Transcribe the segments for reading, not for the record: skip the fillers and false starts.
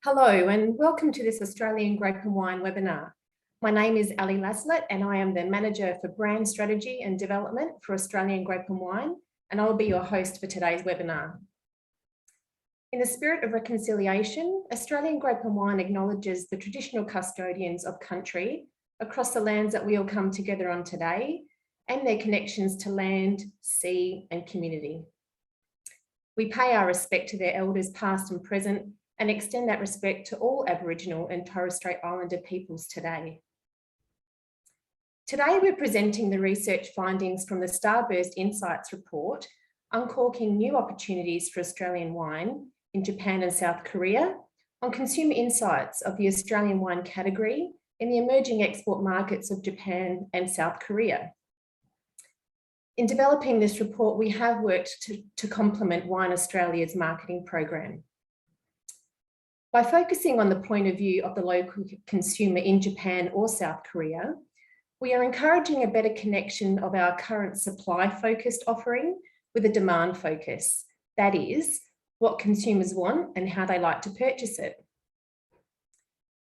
Hello and welcome to this Australian Grape and Wine webinar. My name is Ali Laslett and I am the Manager for Brand Strategy and Development for Australian Grape and Wine, and I'll be your host for today's webinar. In the spirit of reconciliation, Australian Grape and Wine acknowledges the traditional custodians of country across the lands that we all come together on today and their connections to land, sea and community. We pay our respect to their elders past and present and extend that respect to all Aboriginal and Torres Strait Islander peoples today. Today, we're presenting the research findings from the Starburst Insights report, Uncorking New Opportunities for Australian Wine in Japan and South Korea, on consumer insights of the Australian wine category in the emerging export markets of Japan and South Korea. In developing this report, we have worked to complement Wine Australia's marketing program. By focusing on the point of view of the local consumer in Japan or South Korea, we are encouraging a better connection of our current supply-focused offering with a demand focus. That is, what consumers want and how they like to purchase it.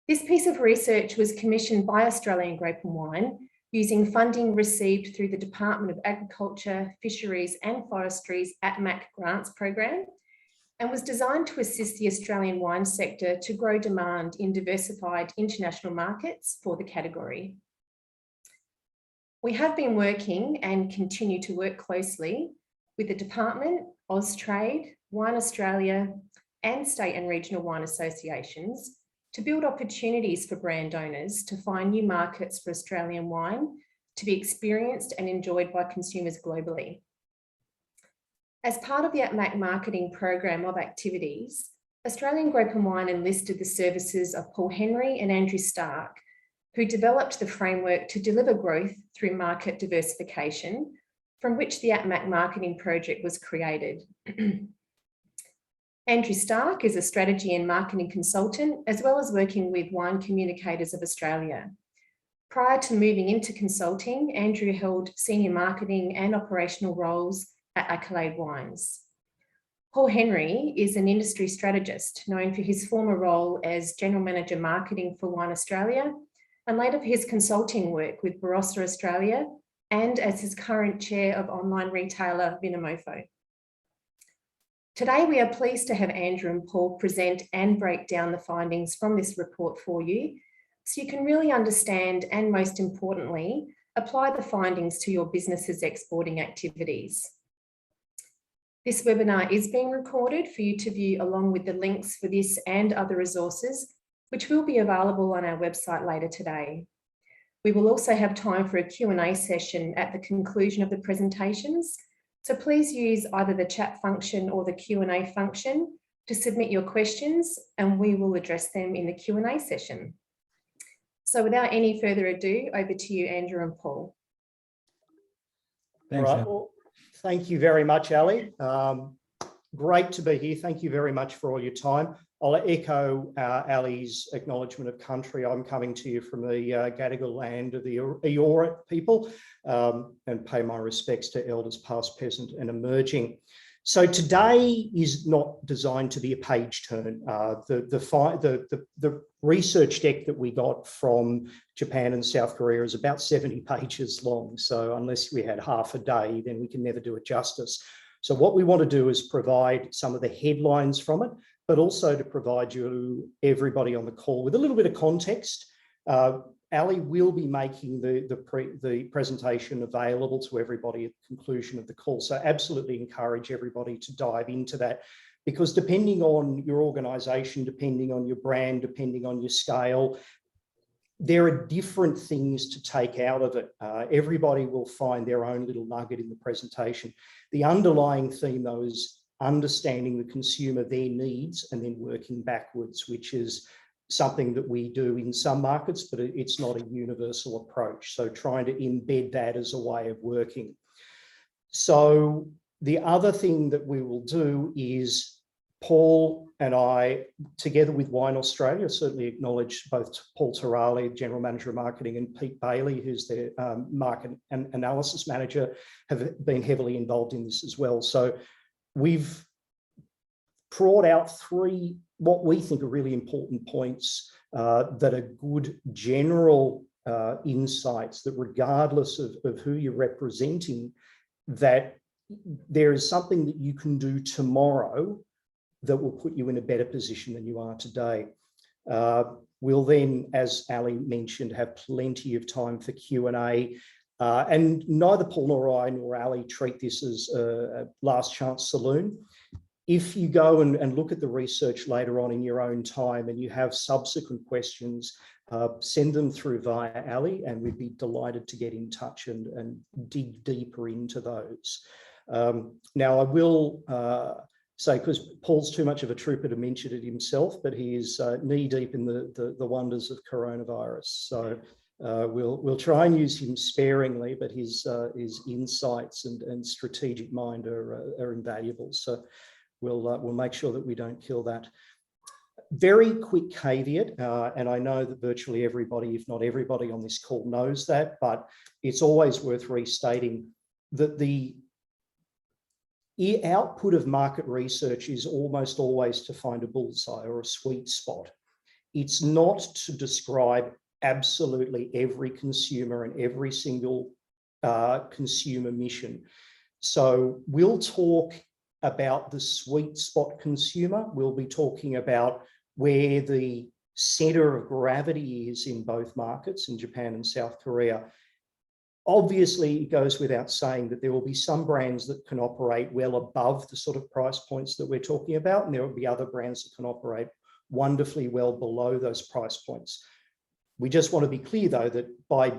This piece of research was commissioned by Australian Grape and Wine using funding received through the Department of Agriculture, Fisheries and Forestry's ATMAC grants program, and was designed to assist the Australian wine sector to grow demand in diversified international markets for the category. We have been working and continue to work closely with the Department, Austrade, Wine Australia, and state and regional wine associations to build opportunities for brand owners to find new markets for Australian wine to be experienced and enjoyed by consumers globally. As part of the ATMAC marketing program of activities, Australian Grape and Wine enlisted the services of Paul Henry and Andrew Stark, who developed the framework to deliver growth through market diversification, from which the ATMAC marketing project was created. Andrew Stark is a strategy and marketing consultant, as well as working with Wine Communicators of Australia. Prior to moving into consulting, Andrew held senior marketing and operational roles at Accolade Wines. Paul Henry is an industry strategist known for his former role as General Manager Marketing for Wine Australia, and later for his consulting work with Barossa Australia and as his current chair of online retailer Vinamofo. Today, we are pleased to have Andrew and Paul present and break down the findings from this report for you, so you can really understand and, most importantly, apply the findings to your business's exporting activities. This webinar is being recorded for you to view along with the links for this and other resources, which will be available on our website later today. We will also have time for a Q&A session at the conclusion of the presentations, so please use either the chat function or the Q&A function to submit your questions, and we will address them in the Q&A session. So without any further ado, over to you, Andrew and Paul. Thanks, right. Well, thank you very much, Ali. Great to be here. Thank you very much for all your time. I'll echo Ali's acknowledgement of country. I'm coming to you from the Gadigal land of the Eora people and pay my respects to elders past, present and emerging. So today is not designed to be a page turn. The research deck that we got from Japan and South Korea is about 70 pages long. So unless we had half a day, then we can never do it justice. So what we want to do is provide some of the headlines from it, but also to provide you, everybody on the call, with a little bit of context. Ali will be making the presentation available to everybody at the conclusion of the call. So absolutely encourage everybody to dive into that, because depending on your organisation, depending on your brand, depending on your scale, there are different things to take out of it. Everybody will find their own little nugget in the presentation. The underlying theme, though, is understanding the consumer, their needs, and then working backwards, which is something that we do in some markets, but it's not a universal approach. So trying to embed that as a way of working. So the other thing that we will do is Paul and I, together with Wine Australia, certainly acknowledge both Paul Tarali, General Manager of Marketing, and Pete Bailey, who's their Market and Analysis Manager, have been heavily involved in this as well. So we've brought out 3 what we think are really important points that are good general insights, that regardless of who you're representing, that there is something that you can do tomorrow that will put you in a better position than you are today. We'll then, as Ali mentioned, have plenty of time for Q&A. And neither Paul nor I nor Ali treat this as a last chance saloon. If you go and look at the research later on in your own time and you have subsequent questions, send them through via Ali, and we'd be delighted to get in touch and dig deeper into those. Now, I will say, because Paul's too much of a trooper to mention it himself, but he is knee deep in the wonders of coronavirus. So we'll try and use him sparingly, but his insights and strategic mind are invaluable. So we'll make sure that we don't kill that. Very quick caveat, and I know that virtually everybody, if not everybody on this call knows that, but it's always worth restating that the output of market research is almost always to find a bullseye or a sweet spot. It's not to describe absolutely every consumer and every single consumer mission. So we'll talk about the sweet spot consumer. We'll be talking about where the center of gravity is in both markets, in Japan and South Korea. Obviously, it goes without saying that there will be some brands that can operate well above the sort of price points that we're talking about, and there will be other brands that can operate wonderfully well below those price points. We just want to be clear, though, that by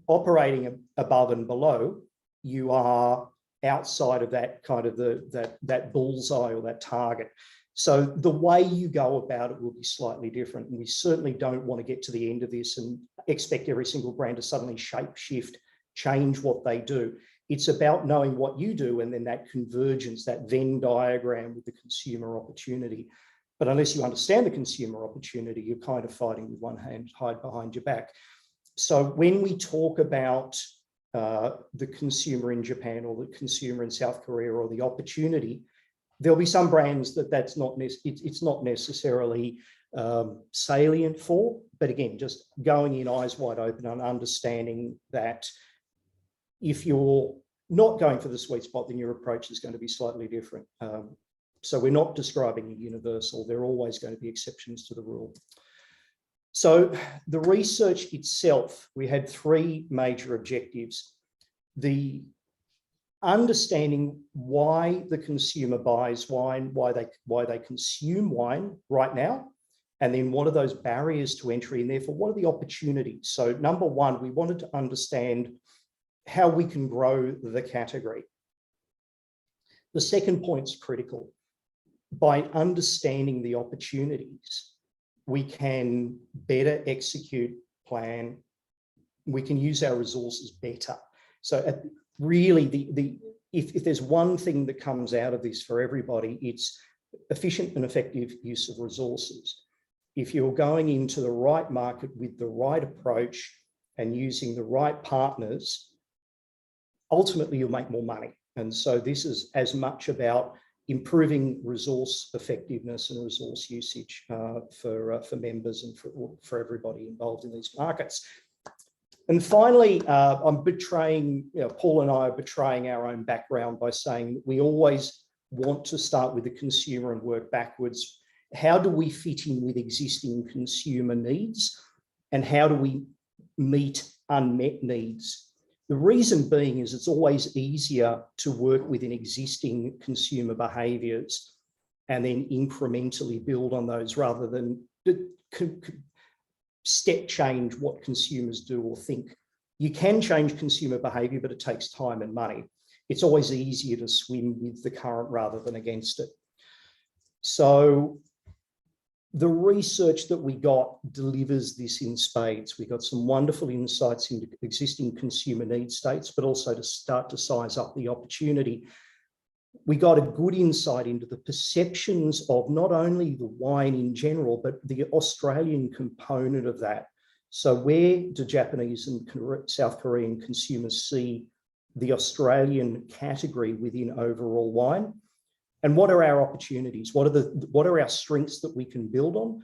operating above and below, you are outside of that kind of that bullseye or that target. So the way you go about it will be slightly different. And we certainly don't want to get to the end of this and expect every single brand to suddenly shape shift, change what they do. It's about knowing what you do and then that convergence, that Venn diagram with the consumer opportunity. But unless you understand the consumer opportunity, you're kind of fighting with one hand tied behind your back. So when we talk about the consumer in Japan or the consumer in South Korea or the opportunity, there'll be some brands that's not necessarily salient for, but again, just going in eyes wide open and understanding that if you're not going for the sweet spot, then your approach is going to be slightly different. So we're not describing a universal. There are always going to be exceptions to the rule. So the research itself, we had three major objectives. The understanding why the consumer buys wine, why they consume wine right now, and then what are those barriers to entry, and therefore what are the opportunities? So number one, we wanted to understand how we can grow the category. The second point's critical. By understanding the opportunities, we can better execute plan. We can use our resources better. So really, if there's one thing that comes out of this for everybody, it's efficient and effective use of resources. If you're going into the right market with the right approach and using the right partners, ultimately you'll make more money. And so this is as much about improving resource effectiveness and resource usage for members and for everybody involved in these markets. And finally, I'm betraying, Paul and I are betraying our own background by saying that we always want to start with the consumer and work backwards. How do we fit in with existing consumer needs? And how do we meet unmet needs? The reason being is it's always easier to work within existing consumer behaviours and then incrementally build on those rather than step change what consumers do or think. You can change consumer behaviour, but it takes time and money. It's always easier to swim with the current rather than against it. So the research that we got delivers this in spades. We got some wonderful insights into existing consumer need states, but also to start to size up the opportunity. We got a good insight into the perceptions of not only the wine in general, but the Australian component of that. So where do Japanese and South Korean consumers see the Australian category within overall wine? And what are our opportunities? What are our strengths that we can build on?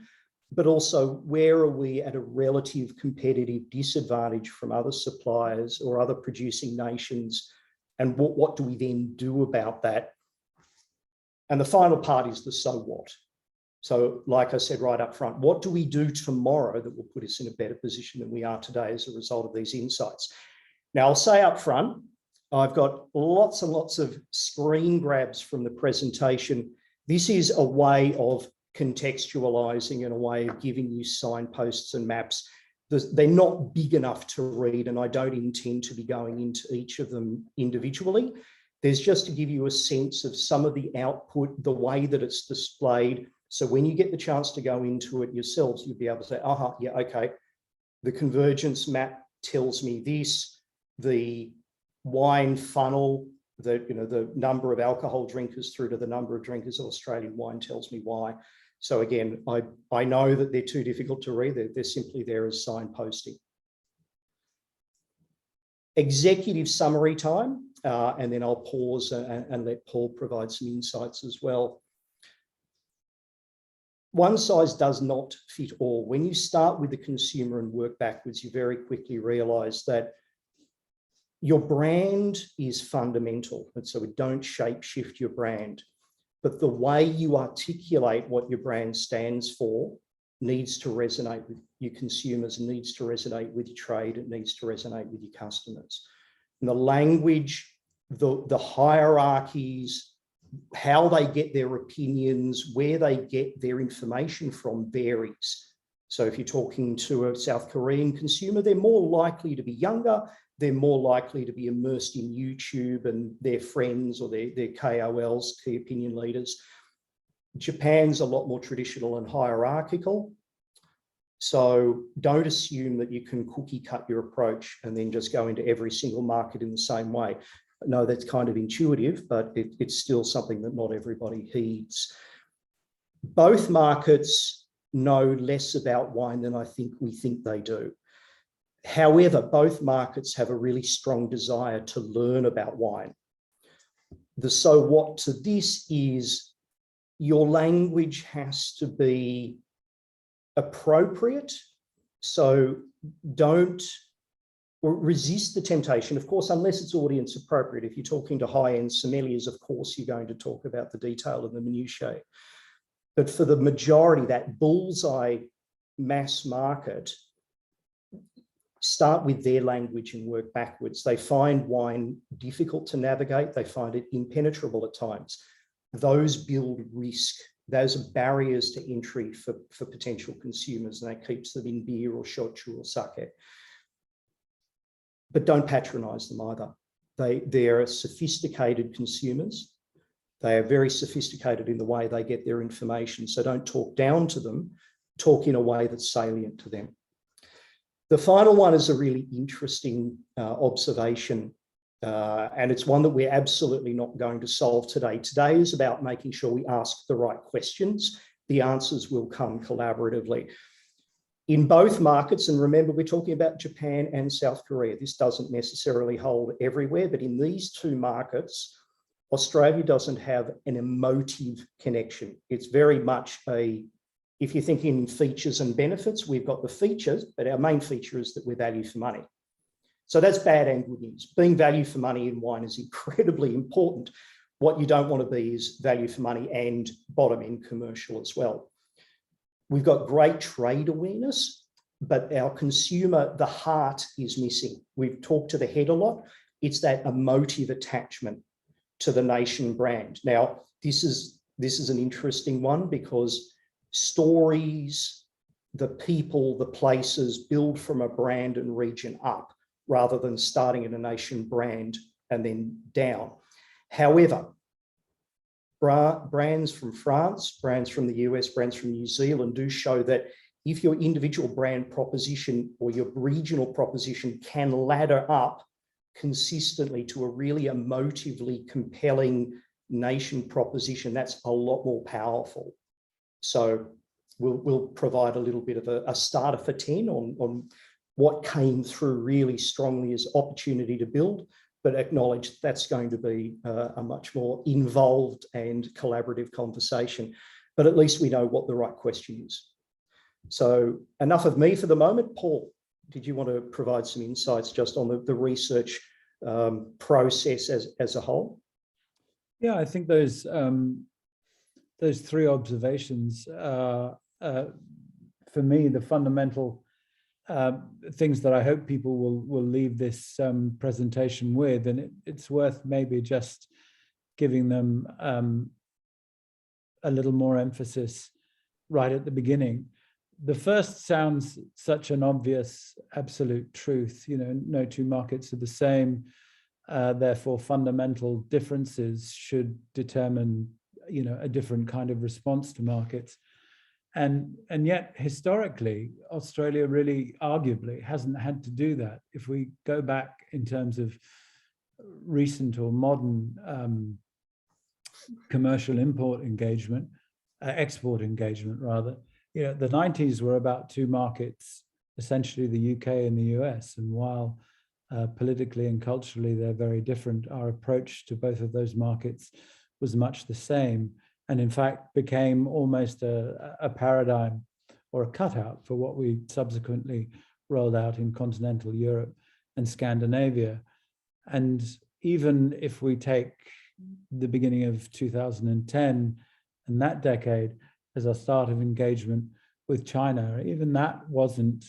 But also, where are we at a relative competitive disadvantage from other suppliers or other producing nations? And what do we then do about that? And the final part is the so what. So like I said right up front, what do we do tomorrow that will put us in a better position than we are today as a result of these insights? Now, I'll say up front, I've got lots and lots of screen grabs from the presentation. This is a way of contextualizing and a way of giving you signposts and maps. They're not big enough to read, and I don't intend to be going into each of them individually. There's just to give you a sense of some of the output, the way that it's displayed. So when you get the chance to go into it yourselves, you'll be able to say, yeah, okay, the convergence map tells me this, the wine funnel, the number of alcohol drinkers through to the number of drinkers of Australian wine tells me why. So again, I know that they're too difficult to read. They're simply there as signposting. Executive summary time, and then I'll pause and let Paul provide some insights as well. One size does not fit all. When you start with the consumer and work backwards, you very quickly realise that your brand is fundamental. And so don't shape shift your brand. But the way you articulate what your brand stands for needs to resonate with your consumers, needs to resonate with your trade, it needs to resonate with your customers. And the language, the hierarchies, how they get their opinions, where they get their information from varies. So if you're talking to a South Korean consumer, they're more likely to be younger, they're more likely to be immersed in YouTube and their friends or their KOLs, key opinion leaders. Japan's a lot more traditional and hierarchical. So don't assume that you can cookie cut your approach and then just go into every single market in the same way. No, that's kind of intuitive, but it's still something that not everybody heeds. Both markets know less about wine than I think we think they do. However, both markets have a really strong desire to learn about wine. The so what to this is your language has to be appropriate. So don't resist the temptation, of course, unless it's audience appropriate. If you're talking to high-end sommeliers, of course, you're going to talk about the detail and the minutiae. But for the majority, that bullseye mass market, start with their language and work backwards. They find wine difficult to navigate. They find it impenetrable at times. Those build risk. Those are barriers to entry for potential consumers, and that keeps them in beer or shochu or sake. But don't patronize them either. They are sophisticated consumers. They are very sophisticated in the way they get their information. So don't talk down to them, talk in a way that's salient to them. The final one is a really interesting observation, and it's one that we're absolutely not going to solve today. Today is about making sure we ask the right questions. The answers will come collaboratively. In both markets, and remember, we're talking about Japan and South Korea. This doesn't necessarily hold everywhere, but in these two markets, Australia doesn't have an emotive connection. It's very much if you're thinking features and benefits, we've got the features, but our main feature is that we're value for money. So that's bad and good news. Being value for money in wine is incredibly important. What you don't want to be is value for money and bottom end commercial as well. We've got great trade awareness, but our consumer, the heart is missing. We've talked to the head a lot. It's that emotive attachment to the nation brand. Now, this is an interesting one because stories, the people, the places build from a brand and region up rather than starting in a nation brand and then down. However, brands from France, brands from the US, brands from New Zealand do show that if your individual brand proposition or your regional proposition can ladder up consistently to a really emotively compelling nation proposition, that's a lot more powerful. So we'll provide a little bit of a starter for 10 on what came through really strongly as opportunity to build, but acknowledge that's going to be a much more involved and collaborative conversation. But at least we know what the right question is. So enough of me for the moment. Paul, did you want to provide some insights just on the research process as a whole? Yeah, I think those three observations are, for me, the fundamental things that I hope people will leave this presentation with, and it's worth maybe just giving them a little more emphasis right at the beginning. The first sounds such an obvious absolute truth, no two markets are the same, therefore fundamental differences should determine a different kind of response to markets. And yet, historically, Australia really arguably hasn't had to do that. If we go back in terms of recent or modern commercial export engagement rather, the 90s were about two markets, essentially the UK and the US. And while politically and culturally they're very different, our approach to both of those markets was much the same, and in fact became almost a paradigm or a cutout for what we subsequently rolled out in continental Europe and Scandinavia. And even if we take the beginning of 2010 and that decade as our start of engagement with China, even that wasn't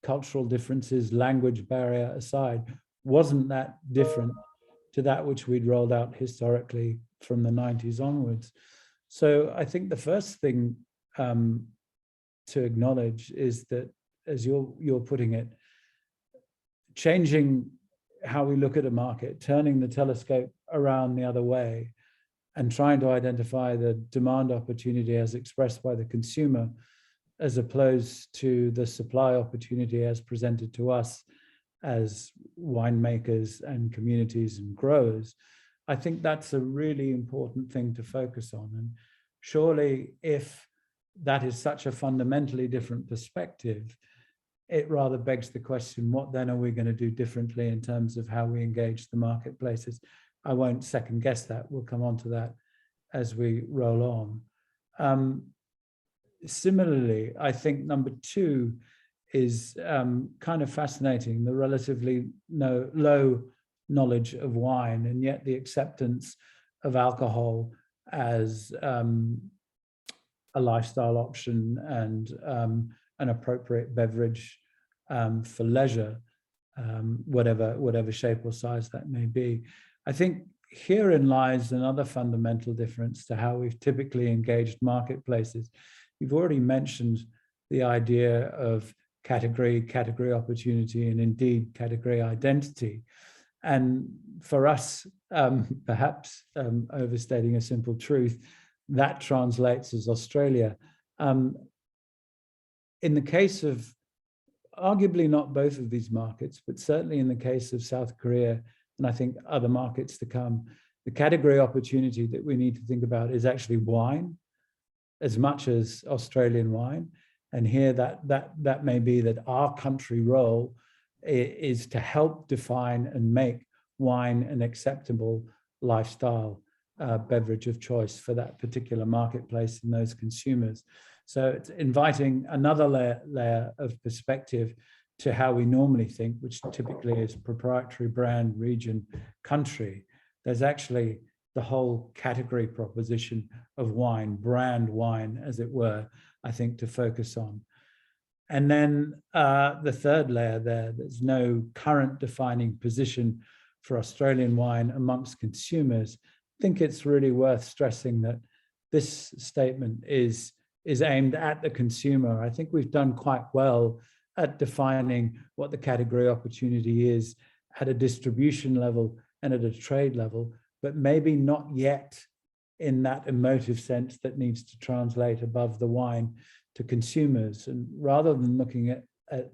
cultural differences, language barrier aside, wasn't that different to that which we'd rolled out historically from the 90s onwards. So I think the first thing to acknowledge is that, as you're putting it, changing how we look at a market, turning the telescope around the other way and trying to identify the demand opportunity as expressed by the consumer, as opposed to the supply opportunity as presented to us as winemakers and communities and growers. I think that's a really important thing to focus on. And surely if that is such a fundamentally different perspective, it rather begs the question, what then are we going to do differently in terms of how we engage the marketplaces? I won't second guess that. We'll come on to that as we roll on. Similarly, I think number two is kind of fascinating, the relatively low knowledge of wine, and yet the acceptance of alcohol as a lifestyle option and an appropriate beverage for leisure, whatever shape or size that may be. I think herein lies another fundamental difference to how we've typically engaged marketplaces. You've already mentioned the idea of category opportunity, and indeed category identity. And for us, perhaps overstating a simple truth, that translates as Australia. In the case of arguably not both of these markets, but certainly in the case of South Korea, and I think other markets to come, the category opportunity that we need to think about is actually wine as much as Australian wine. And here that may be that our country role is to help define and make wine an acceptable lifestyle beverage of choice for that particular marketplace and those consumers. So it's inviting another layer of perspective to how we normally think, which typically is proprietary brand, region, country. There's actually the whole category proposition of wine, brand wine, as it were, I think, to focus on. And then the third layer there's no current defining position for Australian wine amongst consumers. I think it's really worth stressing that this statement is aimed at the consumer. I think we've done quite well at defining what the category opportunity is at a distribution level and at a trade level, but maybe not yet in that emotive sense that needs to translate above the wine to consumers. And rather than looking at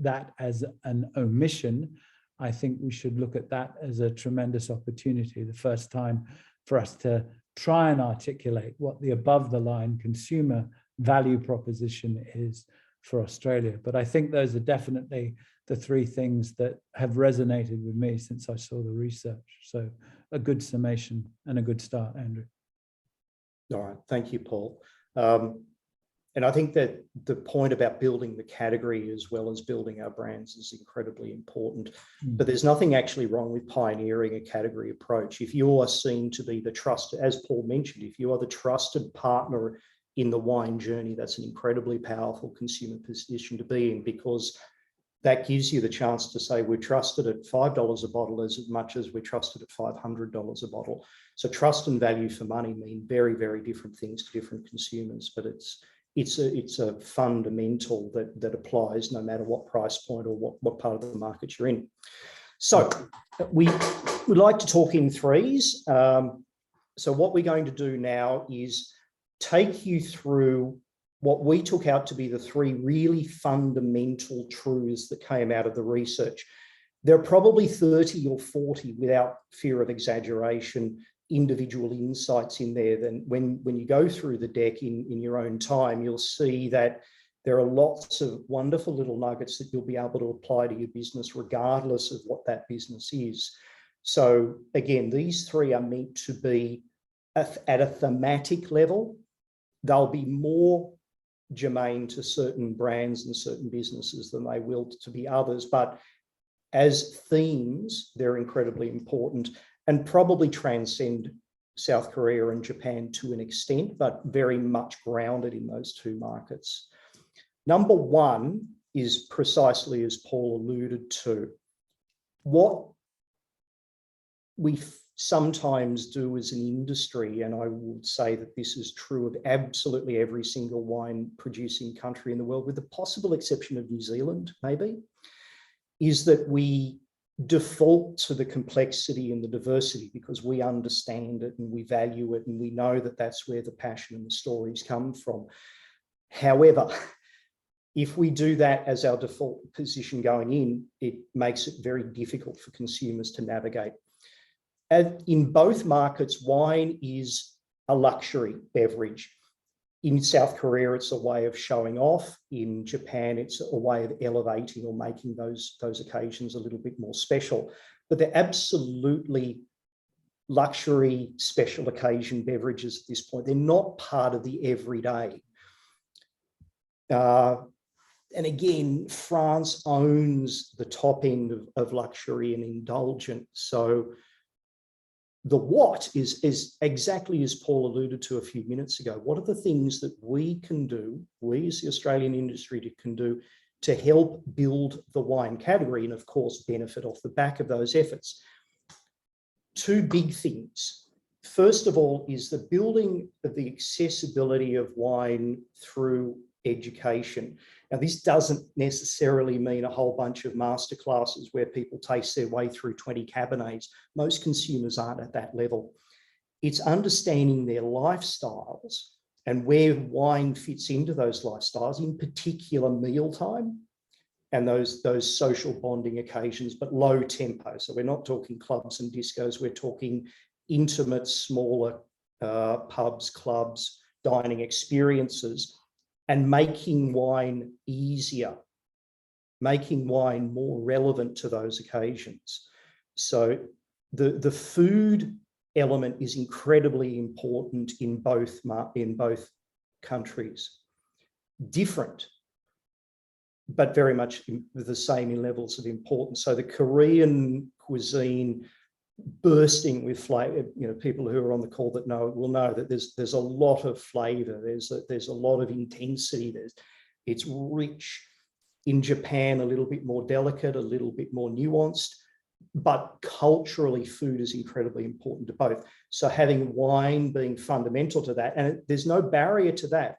that as an omission, I think we should look at that as a tremendous opportunity, the first time for us to try and articulate what the above the line consumer value proposition is for Australia. But I think those are definitely the three things that have resonated with me since I saw the research. So a good summation and a good start, Andrew. All right, thank you, Paul. And I think that the point about building the category as well as building our brands is incredibly important. But there's nothing actually wrong with pioneering a category approach. If you are seen to be the trusted, as Paul mentioned, if you are the trusted partner in the wine journey, that's an incredibly powerful consumer position to be in, because that gives you the chance to say we're trusted at $5 a bottle as much as we're trusted at $500 a bottle. So trust and value for money mean very, very different things to different consumers, but it's a fundamental that applies no matter what price point or what part of the market you're in. So we would like to talk in threes. So what we're going to do now is take you through what we took out to be the three really fundamental truths that came out of the research. There are probably 30 or 40, without fear of exaggeration, individual insights in there. Then when you go through the deck in your own time, you'll see that there are lots of wonderful little nuggets that you'll be able to apply to your business regardless of what that business is. So again, these three are meant to be at a thematic level. They'll be more germane to certain brands and certain businesses than they will to be others, but as themes, they're incredibly important and probably transcend South Korea and Japan to an extent, but very much grounded in those two markets. Number one is precisely as Paul alluded to. What we sometimes do as an industry, and I would say that this is true of absolutely every single wine producing country in the world, with the possible exception of New Zealand, maybe, is that we default to the complexity and the diversity because we understand it and we value it and we know that that's where the passion and the stories come from. However, if we do that as our default position going in, it makes it very difficult for consumers to navigate. In both markets, wine is a luxury beverage. In South Korea, it's a way of showing off. In Japan, it's a way of elevating or making those occasions a little bit more special. But they're absolutely luxury special occasion beverages at this point. They're not part of the everyday. And again, France owns the top end of luxury and indulgence. So the what is exactly as Paul alluded to a few minutes ago. What are the things that we can do, we as the Australian industry can do to help build the wine category and of course benefit off the back of those efforts? Two big things. First of all is the building of the accessibility of wine through education. Now, this doesn't necessarily mean a whole bunch of masterclasses where people taste their way through 20 Cabernets. Most consumers aren't at that level. It's understanding their lifestyles and where wine fits into those lifestyles, in particular mealtime and those social bonding occasions, but low tempo. So we're not talking clubs and discos, we're talking intimate, smaller pubs, clubs, dining experiences, and making wine easier, making wine more relevant to those occasions. So the food element is incredibly important in both countries. Different, but very much the same in levels of importance. So the Korean cuisine bursting with flavor, people who are on the call that will know that there's a lot of flavor, there's a lot of intensity, it's rich. In Japan, a little bit more delicate, a little bit more nuanced, but culturally food is incredibly important to both. So having wine being fundamental to that, and there's no barrier to that.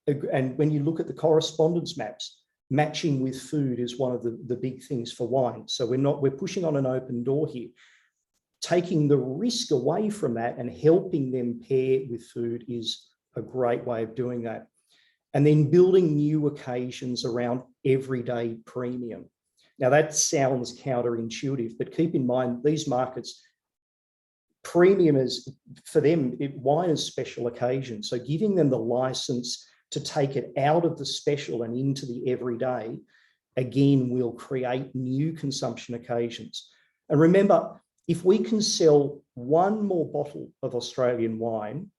And when you look at the correspondence maps, matching with food is one of the big things for wine. So we're pushing on an open door here, taking the risk away from that and helping them pair with food is a great way of doing that. And then building new occasions around everyday premium. Now that sounds counterintuitive, but keep in mind these markets, premium is, for them, wine is special occasion. So giving them the license to take it out of the special and into the everyday, again, will create new consumption occasions. And remember, if we can sell one more bottle of Australian wine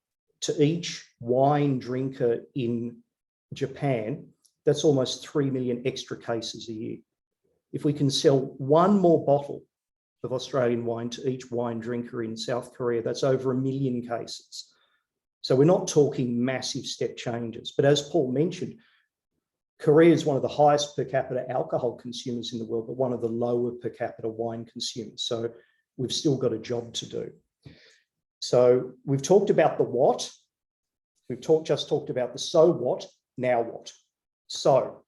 to each wine drinker in Japan, that's almost 3 million extra cases a year. If we can sell one more bottle of Australian wine to each wine drinker in South Korea, that's over 1 million cases. So we're not talking massive step changes. But as Paul mentioned, Korea is one of the highest per capita alcohol consumers in the world, but one of the lower per capita wine consumers. So we've still got a job to do. So we've talked about the what. We've just talked about the so what, now what. So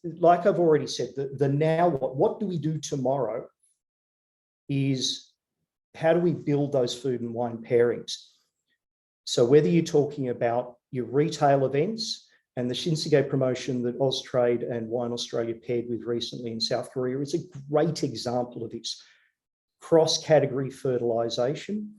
like I've already said, the now what do we do tomorrow is how do we build those food and wine pairings? So whether you're talking about your retail events, and the Shinsegae promotion that Austrade and Wine Australia paired with recently in South Korea is a great example of this. Cross-category fertilisation,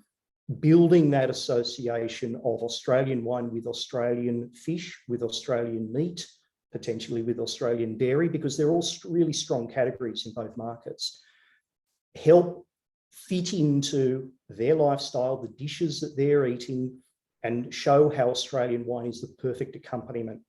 building that association of Australian wine with Australian fish, with Australian meat, potentially with Australian dairy, because they're all really strong categories in both markets. Help fit into their lifestyle, the dishes that they're eating, and show how Australian wine is the perfect accompaniment.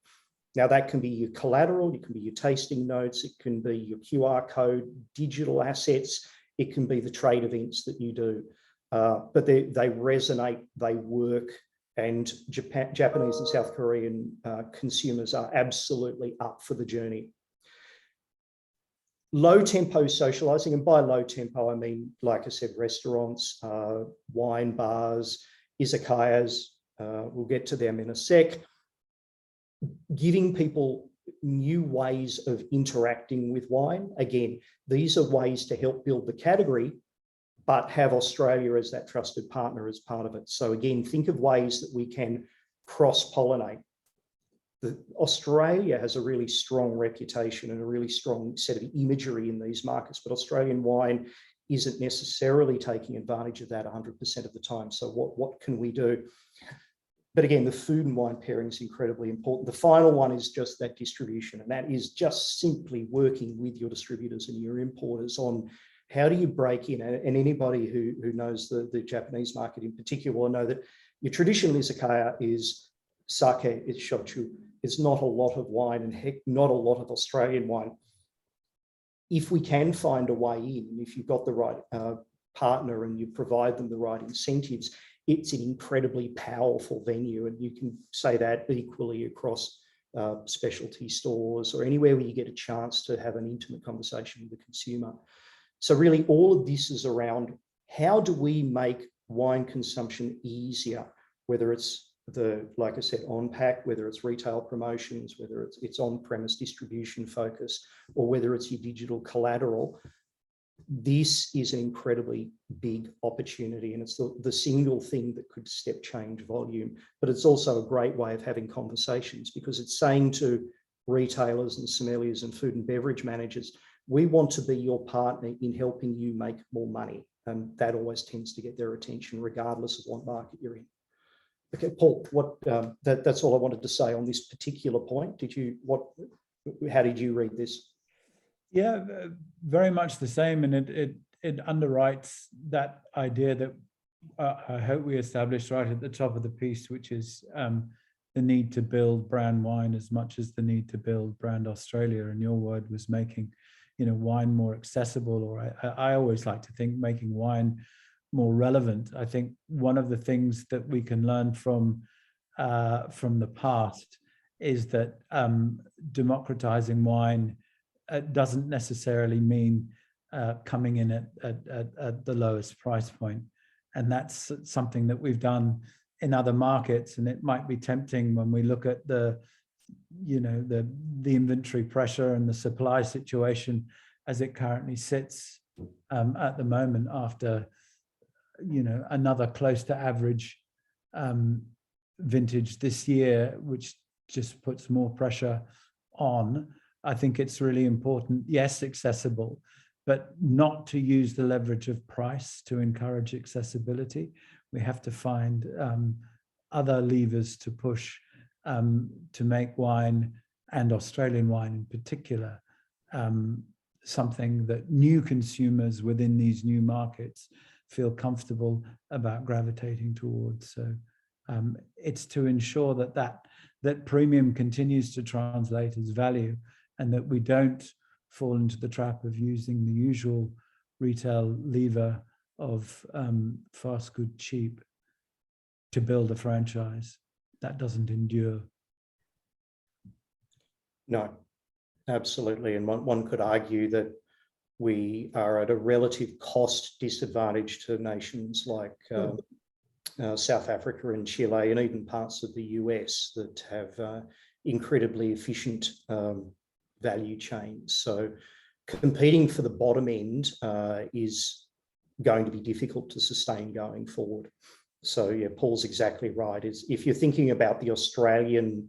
Now, that can be your collateral, it can be your tasting notes, it can be your QR code, digital assets, it can be the trade events that you do. But they resonate, they work, and Japanese and South Korean consumers are absolutely up for the journey. Low tempo socializing, and by low tempo, I mean, like I said, restaurants, wine bars, izakayas, we'll get to them in a sec. Giving people new ways of interacting with wine. Again, these are ways to help build the category, but have Australia as that trusted partner as part of it. So again, think of ways that we can cross-pollinate. Australia has a really strong reputation and a really strong set of imagery in these markets, but Australian wine isn't necessarily taking advantage of that 100% of the time. So what can we do? But again, the food and wine pairing is incredibly important. The final one is just that distribution, and that is just simply working with your distributors and your importers on how do you break in. And anybody who knows the Japanese market in particular will know that your traditional izakaya is sake, it's shochu. It's not a lot of wine, and heck, not a lot of Australian wine. If we can find a way in, if you've got the right partner and you provide them the right incentives, it's an incredibly powerful venue. And you can say that equally across specialty stores or anywhere where you get a chance to have an intimate conversation with the consumer. So really all of this is around how do we make wine consumption easier, whether it's like I said, on-pack, whether it's retail promotions, whether it's on-premise distribution focus, or whether it's your digital collateral. This is an incredibly big opportunity, and it's the single thing that could step change volume. But it's also a great way of having conversations, because it's saying to retailers and sommeliers and food and beverage managers, we want to be your partner in helping you make more money. And that always tends to get their attention, regardless of what market you're in. Okay, Paul, that's all I wanted to say on this particular point. How did you read this? Yeah, very much the same, and it underwrites that idea that I hope we established right at the top of the piece, which is the need to build brand wine as much as the need to build brand Australia. And your word was making, wine more accessible, or I always like to think making wine more relevant. I think one of the things that we can learn from the past is that democratizing wine doesn't necessarily mean coming in at the lowest price point. And that's something that we've done in other markets. And it might be tempting when we look at the inventory pressure and the supply situation as it currently sits at the moment after, another close to average vintage this year, which just puts more pressure on. I think it's really important, yes, accessible, but not to use the leverage of price to encourage accessibility. We have to find other levers to push to make wine, and Australian wine in particular, something that new consumers within these new markets feel comfortable about gravitating towards. So it's to ensure that premium continues to translate as value, and that we don't fall into the trap of using the usual retail lever of fast, good, cheap to build a franchise. That doesn't endure. No, absolutely. And one could argue that we are at a relative cost disadvantage to nations like South Africa and Chile, and even parts of the US that have incredibly efficient value chains. So competing for the bottom end is going to be difficult to sustain going forward. So yeah, Paul's exactly right. Is if you're thinking about the Australian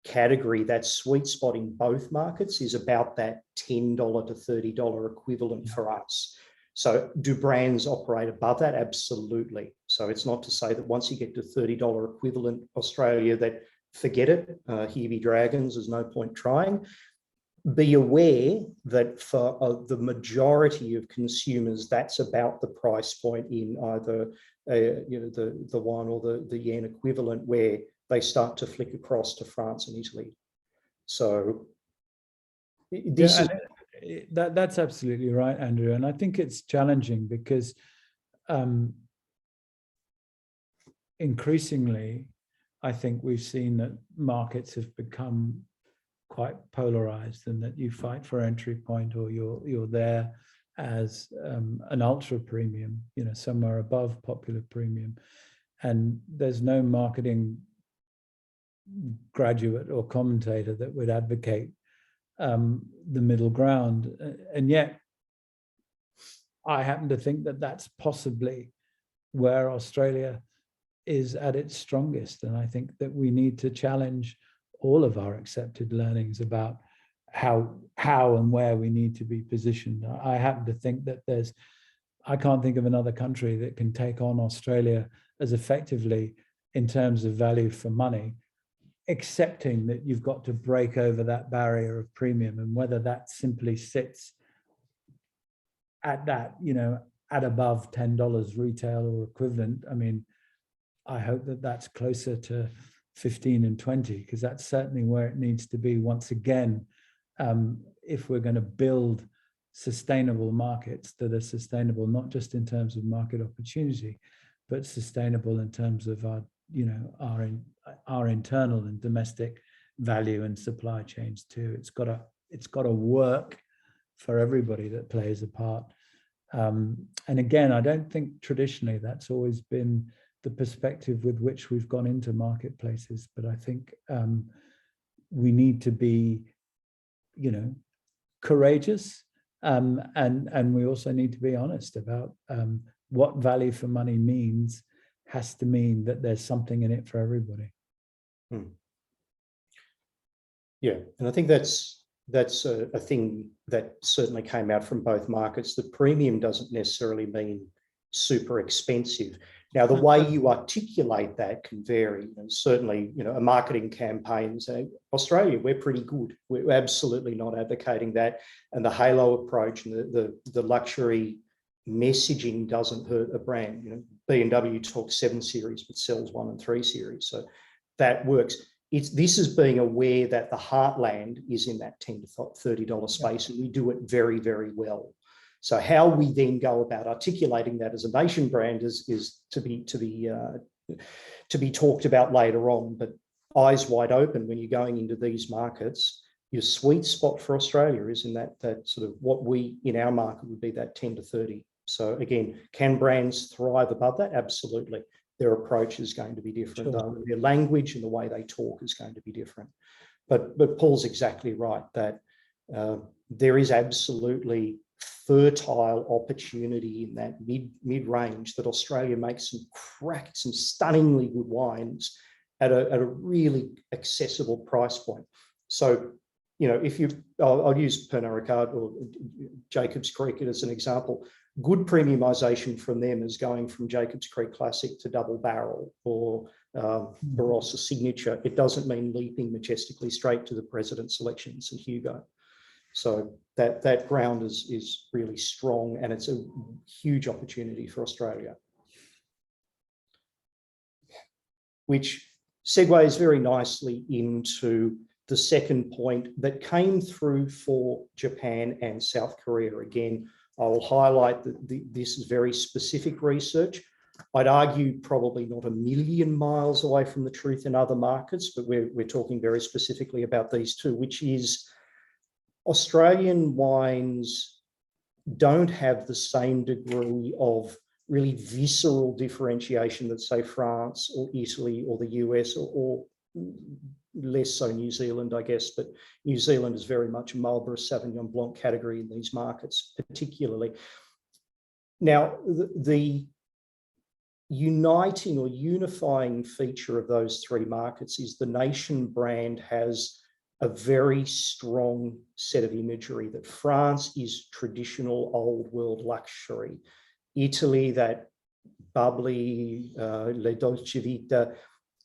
category, that sweet spot in both markets is about that $10 to $30 equivalent for us. So do brands operate above that? Absolutely. So it's not to say that once you get to $30 equivalent Australia, that forget it, here be dragons, there's no point trying. Be aware that for the majority of consumers, that's about the price point in either the wine or the yen equivalent, where they start to flick across to France and Italy. So this that's absolutely right, Andrew. And I think it's challenging because increasingly, I think we've seen that markets have become quite polarized, and that you fight for entry point, or you're there as an ultra premium, somewhere above popular premium, and there's no marketing graduate or commentator that would advocate the middle ground. And yet I happen to think that that's possibly where Australia is at its strongest. And I think that we need to challenge all of our accepted learnings about how and where we need to be positioned. I happen to think that I can't think of another country that can take on Australia as effectively in terms of value for money, accepting that you've got to break over that barrier of premium, and whether that simply sits at that, at above $10 retail or equivalent. I mean, I hope that that's closer to 15 and 20, because that's certainly where it needs to be once again, if we're going to build sustainable markets that are sustainable, not just in terms of market opportunity, but sustainable in terms of our internal and domestic value and supply chains too. It's got to work for everybody that plays a part. And again, I don't think traditionally that's always been the perspective with which we've gone into marketplaces, but I think we need to be, courageous, and we also need to be honest about what value for money means. Has to mean that there's something in it for everybody. Yeah, and I think that's a thing that certainly came out from both markets. The premium doesn't necessarily mean super expensive. Now, the way you articulate that can vary. And certainly, a marketing campaign saying, Australia, we're pretty good. We're absolutely not advocating that. And the halo approach and the luxury messaging doesn't hurt a brand. BMW talks 7 Series, but sells 1 and 3 Series. So that works. This is being aware that the heartland is in that $10 to $30 space, and we do it very, very well. So how we then go about articulating that as a nation brand is to be talked about later on. But eyes wide open when you're going into these markets. Your sweet spot for Australia is in that sort of what we in our market would be that 10 to 30. So again, can brands thrive above that? Absolutely. Their approach is going to be different, though. Their language and the way they talk is going to be different. But Paul's exactly right that there is absolutely fertile opportunity in that mid-range, that Australia makes some stunningly good wines at a really accessible price point. So, I'll use Pernod Ricard or Jacobs Creek as an example. Good premiumization from them is going from Jacobs Creek Classic to Double Barrel, or Barossa signature, it doesn't mean leaping majestically straight to the president's election in St Hugo. So that ground is really strong, and it's a huge opportunity for Australia. Which segues very nicely into the second point that came through for Japan and South Korea. Again, I will highlight that this is very specific research. I'd argue probably not a million miles away from the truth in other markets, but we're talking very specifically about these two, which is Australian wines don't have the same degree of really visceral differentiation that, say, France or Italy or the US or less so New Zealand, I guess, but New Zealand is very much a Marlborough Sauvignon Blanc category in these markets, particularly. Now, the uniting or unifying feature of those three markets is the nation brand has a very strong set of imagery, that France is traditional old world luxury. Italy, that bubbly, Le Dolce Vita,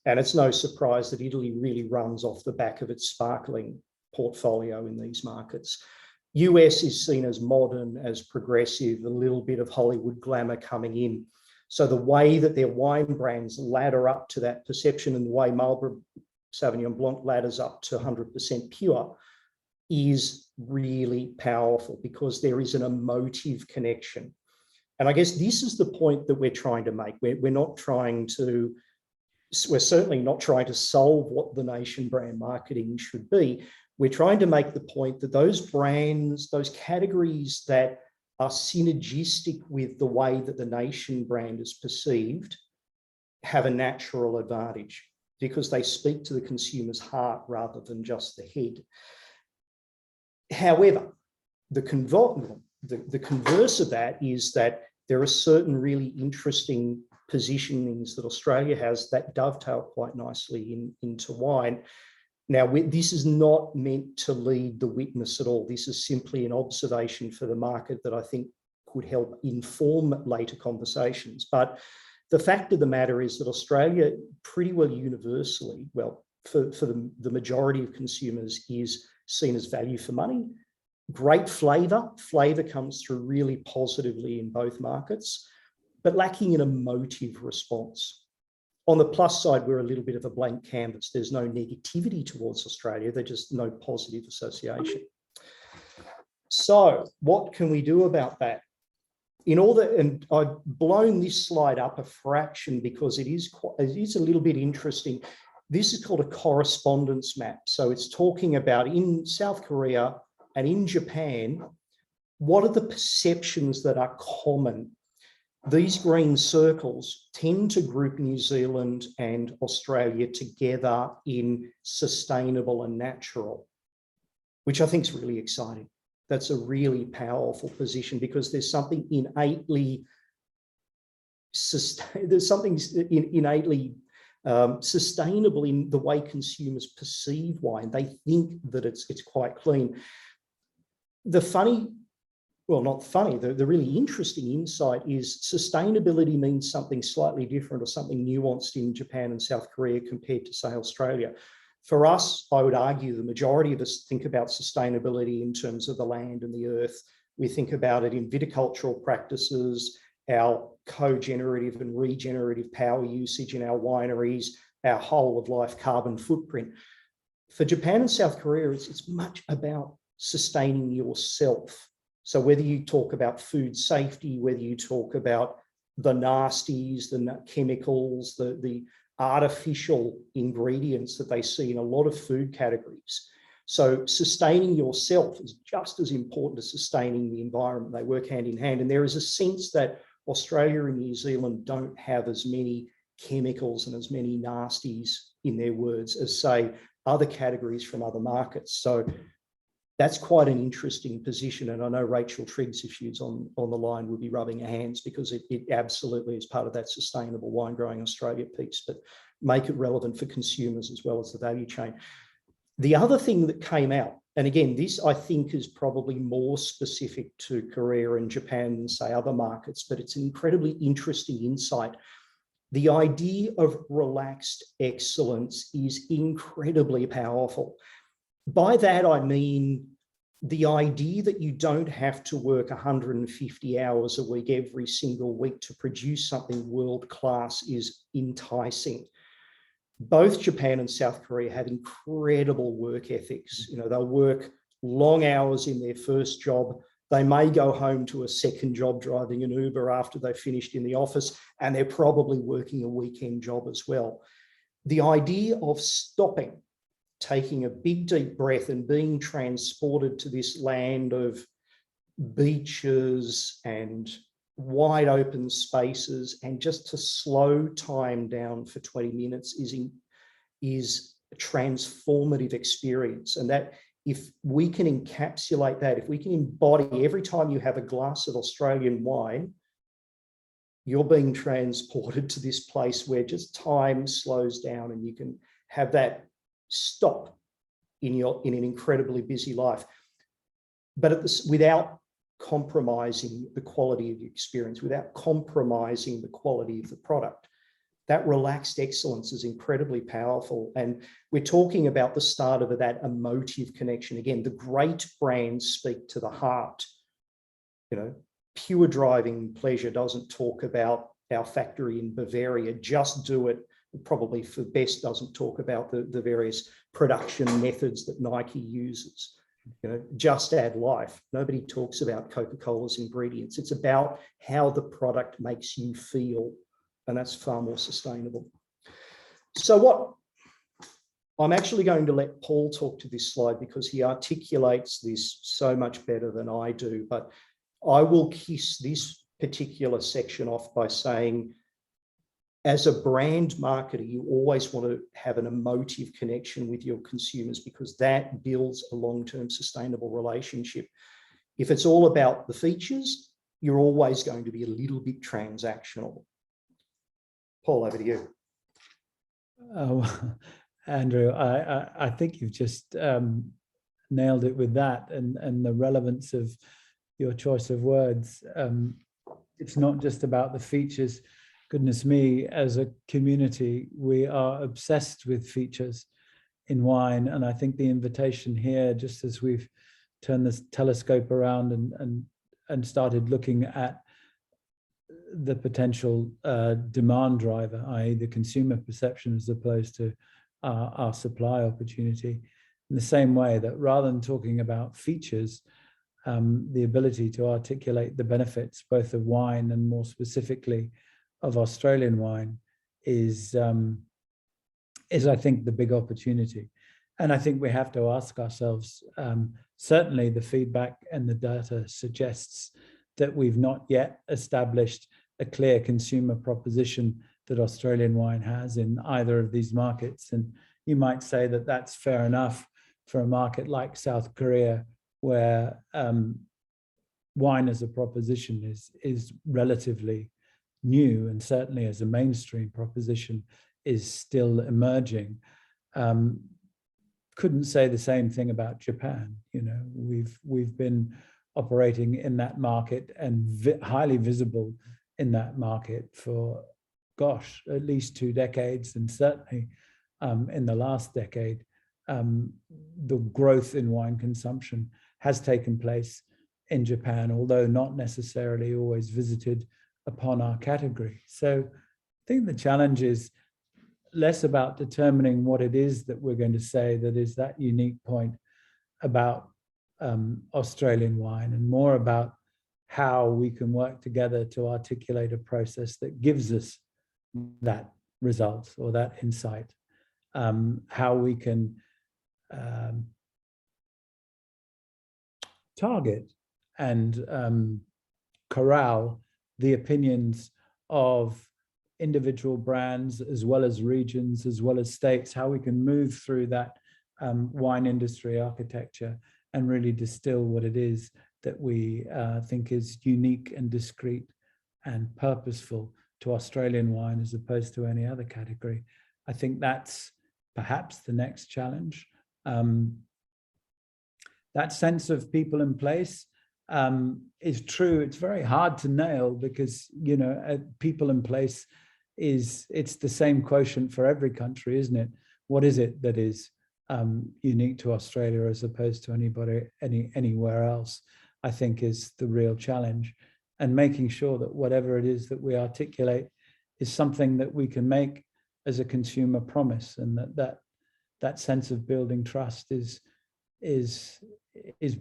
and it's no surprise that Italy really runs off the back of its sparkling portfolio in these markets. US is seen as modern, as progressive, a little bit of Hollywood glamour coming in. So the way that their wine brands ladder up to that perception, and the way Marlborough Sauvignon Blanc ladders up to 100% pure, is really powerful because there is an emotive connection. And I guess this is the point that we're trying to make. We're certainly not trying to solve what the nation brand marketing should be. We're trying to make the point that those brands, those categories that are synergistic with the way that the nation brand is perceived, have a natural advantage because they speak to the consumer's heart rather than just the head. However, the converse of that is that there are certain really interesting positionings that Australia has that dovetail quite nicely into wine. Now, this is not meant to lead the witness at all. This is simply an observation for the market that I think could help inform later conversations. But the fact of the matter is that Australia pretty well universally, well, for the majority of consumers, is seen as value for money. Great flavour. Flavour comes through really positively in both markets, but lacking an emotive response. On the plus side, we're a little bit of a blank canvas. There's no negativity towards Australia. There's just no positive association. So what can we do about that? And I've blown this slide up a fraction because it is a little bit interesting. This is called a correspondence map. So it's talking about in South Korea and in Japan, what are the perceptions that are common? These green circles tend to group New Zealand and Australia together in sustainable and natural, which I think is really exciting. That's a really powerful position because there's something innately sustainable in the way consumers perceive wine. They think that it's quite clean. The really interesting insight is sustainability means something slightly different or something nuanced in Japan and South Korea compared to, say, Australia. For us, I would argue the majority of us think about sustainability in terms of the land and the earth. We think about it in viticultural practices, our co-generative and regenerative power usage in our wineries, our whole of life carbon footprint. For Japan and South Korea, it's much about sustaining yourself. So whether you talk about food safety, whether you talk about the nasties, the chemicals, the artificial ingredients that they see in a lot of food categories. So sustaining yourself is just as important as sustaining the environment. They work hand in hand. And there is a sense that Australia and New Zealand don't have as many chemicals and as many nasties in their words as, say, other categories from other markets. So that's quite an interesting position. And I know Rachel Triggs, if she's on the line, would be rubbing her hands because it absolutely is part of that sustainable wine growing Australia piece, but make it relevant for consumers as well as the value chain. The other thing that came out, and again, this I think is probably more specific to Korea and Japan than, say, other markets, but it's an incredibly interesting insight. The idea of relaxed excellence is incredibly powerful. By that, I mean the idea that you don't have to work 150 hours a week every single week to produce something world-class is enticing. Both Japan and South Korea have incredible work ethics. You know, they'll work long hours in their first job. They may go home to a second job driving an Uber after they've finished in the office, and they're probably working a weekend job as well. The idea of stopping, taking a big deep breath and being transported to this land of beaches and wide open spaces, and just to slow time down for 20 minutes is a transformative experience. And that, if we can encapsulate that, if we can embody every time you have a glass of Australian wine, you're being transported to this place where just time slows down and you can have that stop in an incredibly busy life, but without compromising the quality of the experience, without compromising the quality of the product. That relaxed excellence is incredibly powerful. And we're talking about the start of that emotive connection. Again, the great brands speak to the heart. You know, Pure Driving Pleasure doesn't talk about our factory in Bavaria, Just Do It, probably for best, doesn't talk about the various production methods that Nike uses. You know, Just Add Life, nobody talks about Coca-Cola's ingredients. It's about how the product makes you feel, and that's far more sustainable. So I'm actually going to let Paul talk to this slide because he articulates this so much better than I do, but I will kiss this particular section off by saying, as a brand marketer, you always want to have an emotive connection with your consumers because that builds a long-term sustainable relationship. If it's all about the features, you're always going to be a little bit transactional. Paul, over to you. Andrew, I think you've just nailed it with that and the relevance of your choice of words. It's not just about the features. Goodness me, as a community, we are obsessed with features in wine. And I think the invitation here, just as we've turned this telescope around and started looking at the potential demand driver, i.e. the consumer perception as opposed to our supply opportunity, in the same way that rather than talking about features, the ability to articulate the benefits both of wine and more specifically of Australian wine is I think the big opportunity. And I think we have to ask ourselves, certainly the feedback and the data suggests that we've not yet established a clear consumer proposition that Australian wine has in either of these markets. And you might say that that's fair enough for a market like South Korea, where wine as a proposition is relatively new, and certainly as a mainstream proposition is still emerging. Couldn't say the same thing about Japan. You know, we've been operating in that market and highly visible in that market for, gosh, at least 2 decades, and certainly in the last decade, the growth in wine consumption has taken place in Japan, although not necessarily always visited upon our category. So I think the challenge is less about determining what it is that we're going to say that is that unique point about Australian wine, and more about how we can work together to articulate a process that gives us that result or that insight, how we can target and corral the opinions of individual brands as well as regions, as well as states, how we can move through that wine industry architecture and really distill what it is that we think is unique and discrete and purposeful to Australian wine as opposed to any other category. I think that's perhaps the next challenge. That sense of people in place is true. It's very hard to nail because, you know, people in place it's the same quotient for every country, isn't it? What is it that is unique to Australia as opposed to anywhere else, I think is the real challenge. And making sure that whatever it is that we articulate is something that we can make as a consumer promise, and that sense of building trust is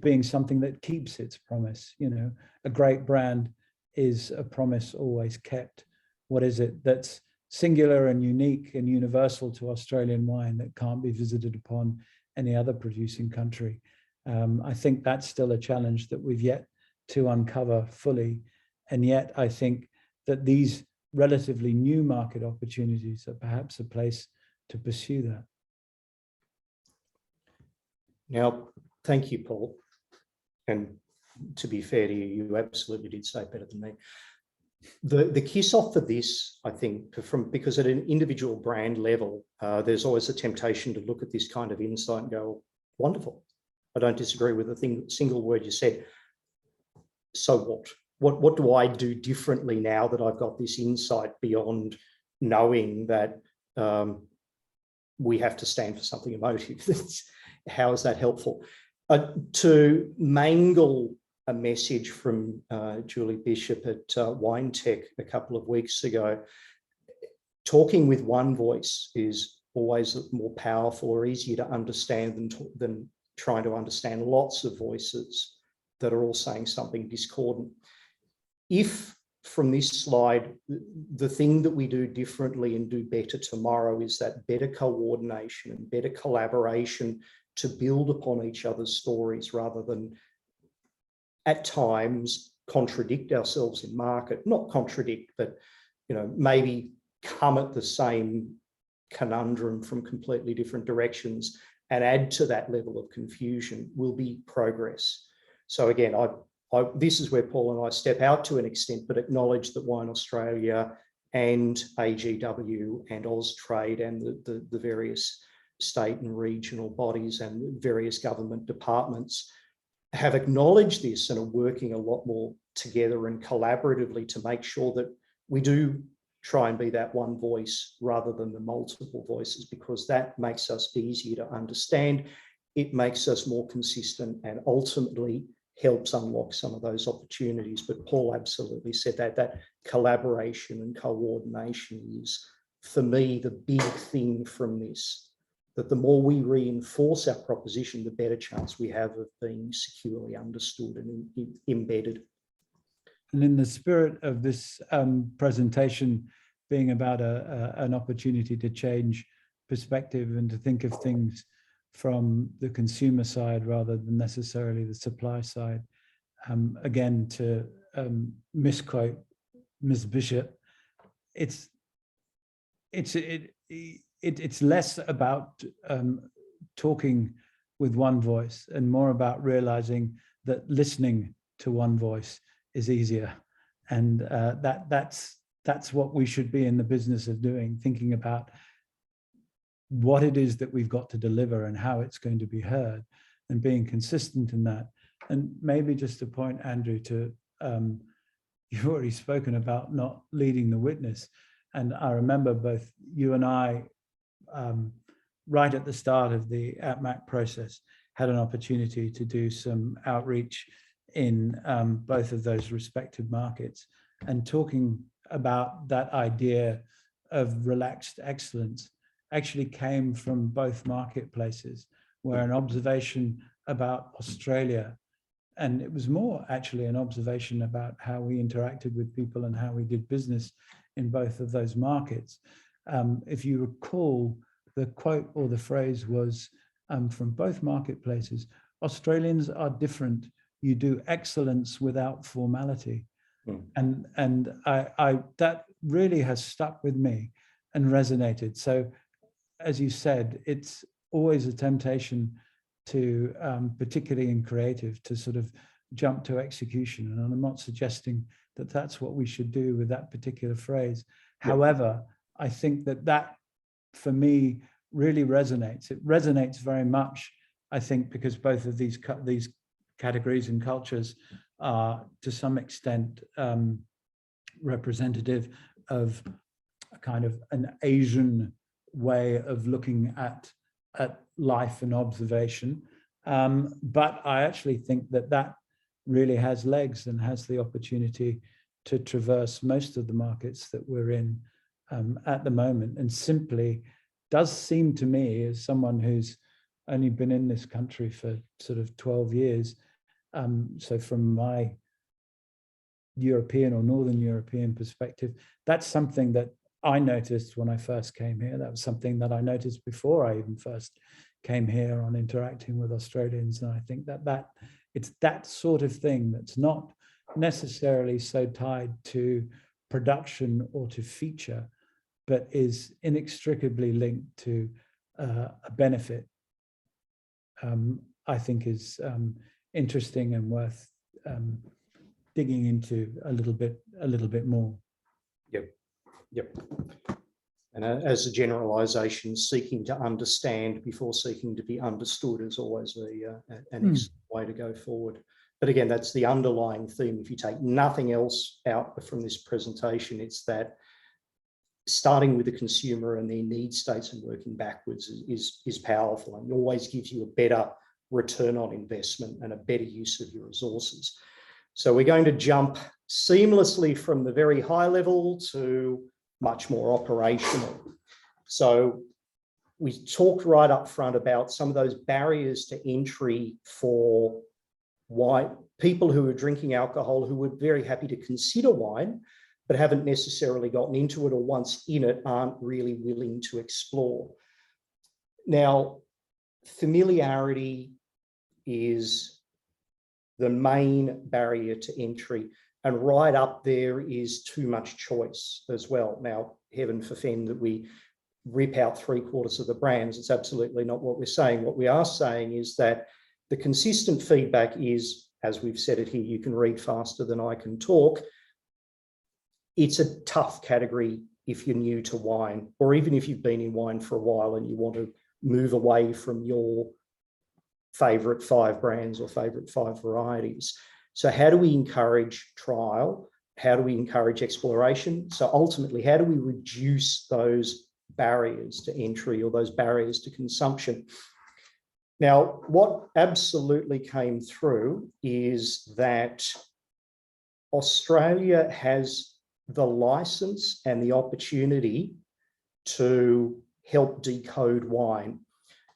being something that keeps its promise. You know, a great brand is a promise always kept. What is it that's singular and unique and universal to Australian wine that can't be visited upon any other producing country? I think that's still a challenge that we've yet to uncover fully. And yet I think that these relatively new market opportunities are perhaps a place to pursue that. Now, thank you, Paul. And to be fair to you, you absolutely did say it better than me. The kiss off for this, I think, because at an individual brand level, there's always a temptation to look at this kind of insight and go, wonderful. I don't disagree with a single word you said. So what? What do I do differently now that I've got this insight beyond knowing that we have to stand for something emotive? How is that helpful? To mangle a message from Julie Bishop at WineTech a couple of weeks ago, talking with one voice is always more powerful or easier to understand than trying to understand lots of voices that are all saying something discordant. If from this slide, the thing that we do differently and do better tomorrow is that better coordination and better collaboration to build upon each other's stories rather than at times contradict ourselves in market, not contradict, but maybe come at the same conundrum from completely different directions and add to that level of confusion will be progress. So again, this is where Paul and I step out to an extent, but acknowledge that Wine Australia and AGW and Austrade and the various state and regional bodies and various government departments have acknowledged this and are working a lot more together and collaboratively to make sure that we do try and be that one voice rather than the multiple voices, because that makes us easier to understand. It makes us more consistent and ultimately helps unlock some of those opportunities. But Paul absolutely said that collaboration and coordination is, for me, the big thing from this, that the more we reinforce our proposition, the better chance we have of being securely understood and embedded. And in the spirit of this presentation being about an opportunity to change perspective and to think of things from the consumer side rather than necessarily the supply side, again, to misquote Ms. Bishop, it's less about talking with one voice and more about realizing that listening to one voice is easier, and that's what we should be in the business of doing, thinking about what it is that we've got to deliver and how it's going to be heard, and being consistent in that. And maybe just a point, Andrew, to you've already spoken about not leading the witness, and I remember both you and I, right at the start of the APMAC process, had an opportunity to do some outreach in both of those respective markets, and talking about that idea of relaxed excellence actually came from both marketplaces, where an observation about Australia, and it was more actually an observation about how we interacted with people and how we did business in both of those markets. If you recall, the quote or the phrase was from both marketplaces: Australians are different. You do excellence without formality. And I that really has stuck with me and resonated. So, as you said, it's always a temptation to, particularly in creative, to sort of jump to execution. And I'm not suggesting that that's what we should do with that particular phrase. Yeah. However, I think that for me really resonates. It resonates very much, I think, because both of these categories and cultures are to some extent representative of kind of an Asian way of looking at life and observation. But I actually think that really has legs and has the opportunity to traverse most of the markets that we're in at the moment, and simply does seem to me, as someone who's only been in this country for sort of 12 years, so from my European or Northern European perspective, that's something that I noticed when I first came here. That was something that I noticed before I even first came here on interacting with Australians. And I think that it's that sort of thing that's not necessarily so tied to production or to feature, but is inextricably linked to a benefit, I think is interesting and worth digging into a little bit more. Yep. And as a generalisation, seeking to understand before seeking to be understood is always an excellent way to go forward. But again, that's the underlying theme. If you take nothing else out from this presentation, it's that starting with the consumer and their need states and working backwards is powerful, and always gives you a better return on investment and a better use of your resources. So we're going to jump seamlessly from the very high level to much more operational. So we talked right up front about some of those barriers to entry for wine, people who are drinking alcohol, who were very happy to consider wine, but haven't necessarily gotten into it, or once in it aren't really willing to explore. Now, familiarity is the main barrier to entry, and right up there is too much choice as well. Now, heaven forfend that we rip out 3/4 of the brands. It's absolutely not what we're saying. What we are saying is that the consistent feedback is, as we've said it here, you can read faster than I can talk. It's a tough category if you're new to wine, or even if you've been in wine for a while and you want to move away from your favourite 5 brands or favourite 5 varieties. So how do we encourage trial? How do we encourage exploration? So ultimately, how do we reduce those barriers to entry or those barriers to consumption? Now, what absolutely came through is that Australia has the license and the opportunity to help decode wine.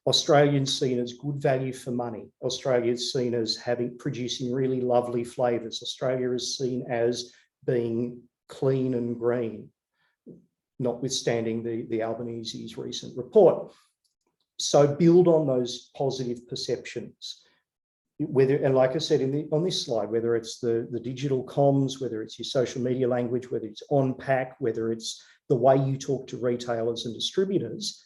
Australians seen as good value for money. Australia is seen as producing really lovely flavours. Australia is seen as being clean and green, notwithstanding the Albanese's recent report. So build on those positive perceptions. And like I said on this slide, whether it's the digital comms, whether it's your social media language, whether it's on pack, whether it's the way you talk to retailers and distributors,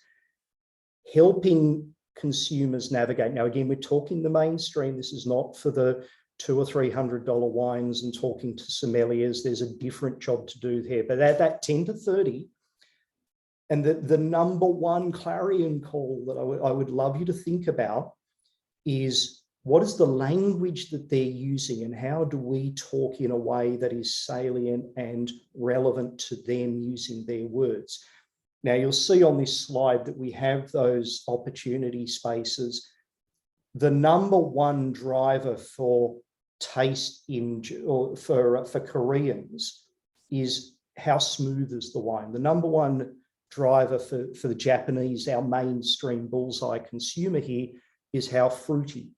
helping consumers navigate. Now, again, we're talking the mainstream. This is not for the $200 or $300 wines and talking to sommeliers. There's a different job to do there. But at that 10 to 30, and the number one clarion call that I would love you to think about is, what is the language that they're using, and how do we talk in a way that is salient and relevant to them using their words? Now, you'll see on this slide that we have those opportunity spaces. The number one driver for taste for Koreans is how smooth is the wine. The number one driver for the Japanese, our mainstream bullseye consumer here, is how fruity.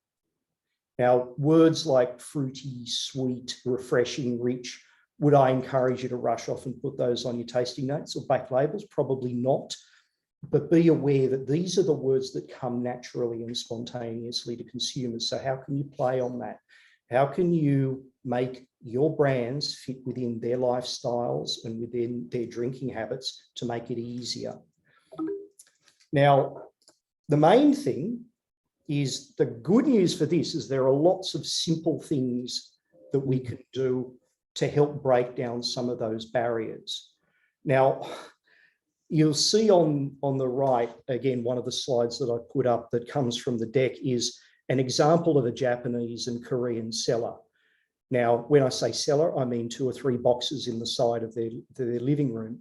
Now, words like fruity, sweet, refreshing, rich, would I encourage you to rush off and put those on your tasting notes or back labels? Probably not. But be aware that these are the words that come naturally and spontaneously to consumers. So how can you play on that? How can you make your brands fit within their lifestyles and within their drinking habits to make it easier? Now, the main thing is, the good news for this is there are lots of simple things that we can do to help break down some of those barriers. Now, you'll see on the right, again, one of the slides that I put up that comes from the deck is an example of a Japanese and Korean cellar. Now, when I say cellar, I mean 2 or 3 boxes in the side of their living room.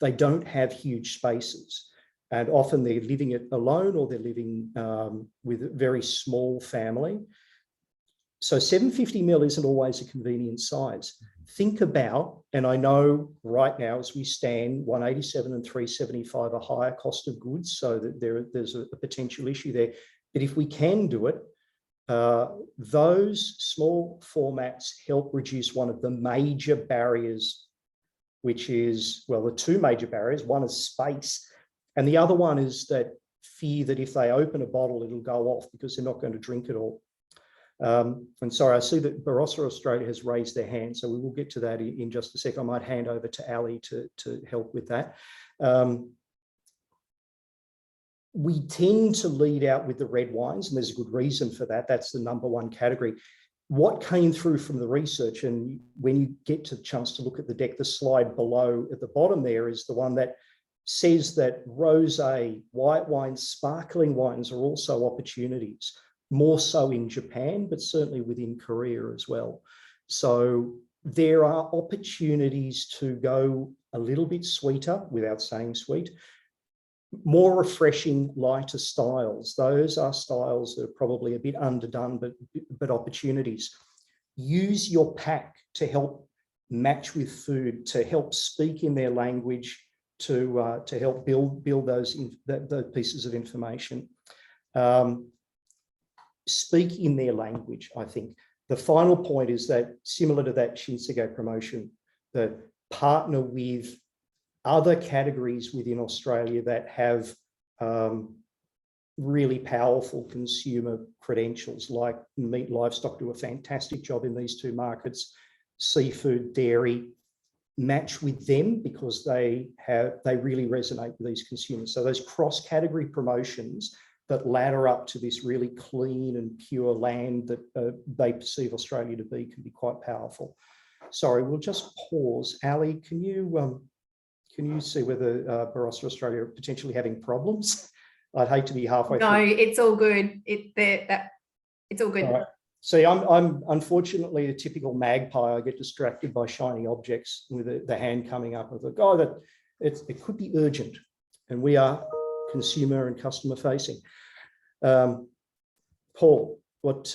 They don't have huge spaces. And often they're living it alone, or they're living with a very small family. So 750 ml isn't always a convenient size. Think about, and I know right now as we stand, 187 and 375 are higher cost of goods, so that there's a potential issue there. But if we can do it, those small formats help reduce one of the major barriers, which is, well, the two major barriers. One is space, and the other one is that fear that if they open a bottle, it'll go off because they're not going to drink it all. And sorry, I see that Barossa Australia has raised their hand, so we will get to that in just a sec. I might hand over to Ali to help with that. We tend to lead out with the red wines, and there's a good reason for that. That's the #1 category. What came through from the research, and when you get to the chance to look at the deck, the slide below at the bottom there is the one that says that rosé, white wines, sparkling wines are also opportunities, more so in Japan, but certainly within Korea as well. So there are opportunities to go a little bit sweeter, without saying sweet, more refreshing, lighter styles. Those are styles that are probably a bit underdone, but opportunities. Use your pack to help match with food, to help speak in their language, to help build those pieces of information. Speak in their language, I think. The final point is that, similar to that Shinsegae promotion, that partner with other categories within Australia that have really powerful consumer credentials, like meat, livestock do a fantastic job in these two markets, seafood, dairy, match with them because they really resonate with these consumers. So those cross-category promotions that ladder up to this really clean and pure land that they perceive Australia to be can be quite powerful. Sorry, we'll just pause. Ali, can you see whether Barossa Australia are potentially having problems? I'd hate to be halfway through. No, it's all good. It's all good. All right. See, I'm unfortunately a typical magpie. I get distracted by shiny objects with the hand coming up. I thought, oh, it could be urgent, and we are consumer and customer facing. Paul, what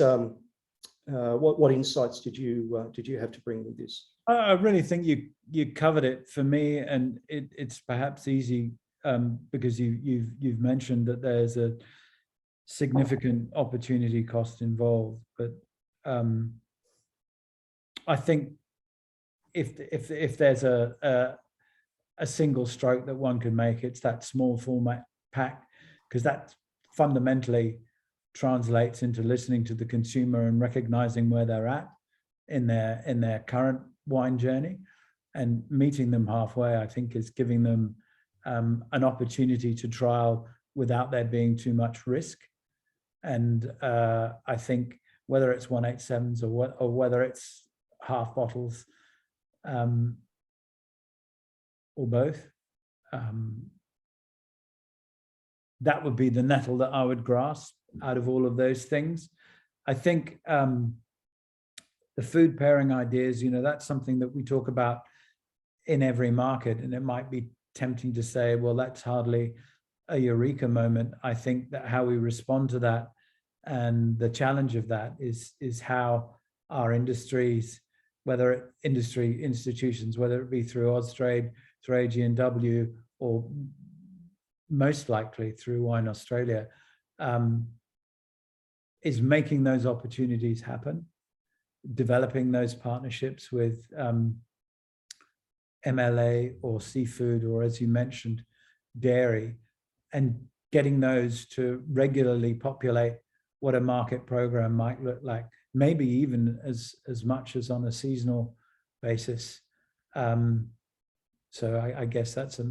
insights did you have to bring with this? I really think you covered it for me, and it's perhaps easy because you've mentioned that there's a significant opportunity cost involved, but I think if there's a single stroke that one can make, it's that small format pack, because that fundamentally translates into listening to the consumer and recognizing where they're at in their current wine journey, and meeting them halfway, I think, is giving them an opportunity to trial without there being too much risk. And I think whether it's 187s or whether it's half bottles or both, that would be the nettle that I would grasp out of all of those things. I think the food pairing ideas, that's something that we talk about in every market, and it might be tempting to say, well, that's hardly a eureka moment. I think that how we respond to that and the challenge of that is how our industries, whether industry institutions, whether it be through Austrade, through AG&W, or most likely through Wine Australia, is making those opportunities happen, developing those partnerships with MLA or seafood, or, as you mentioned, dairy, and getting those to regularly populate what a market program might look like, maybe even as much as on a seasonal basis. So I guess that's a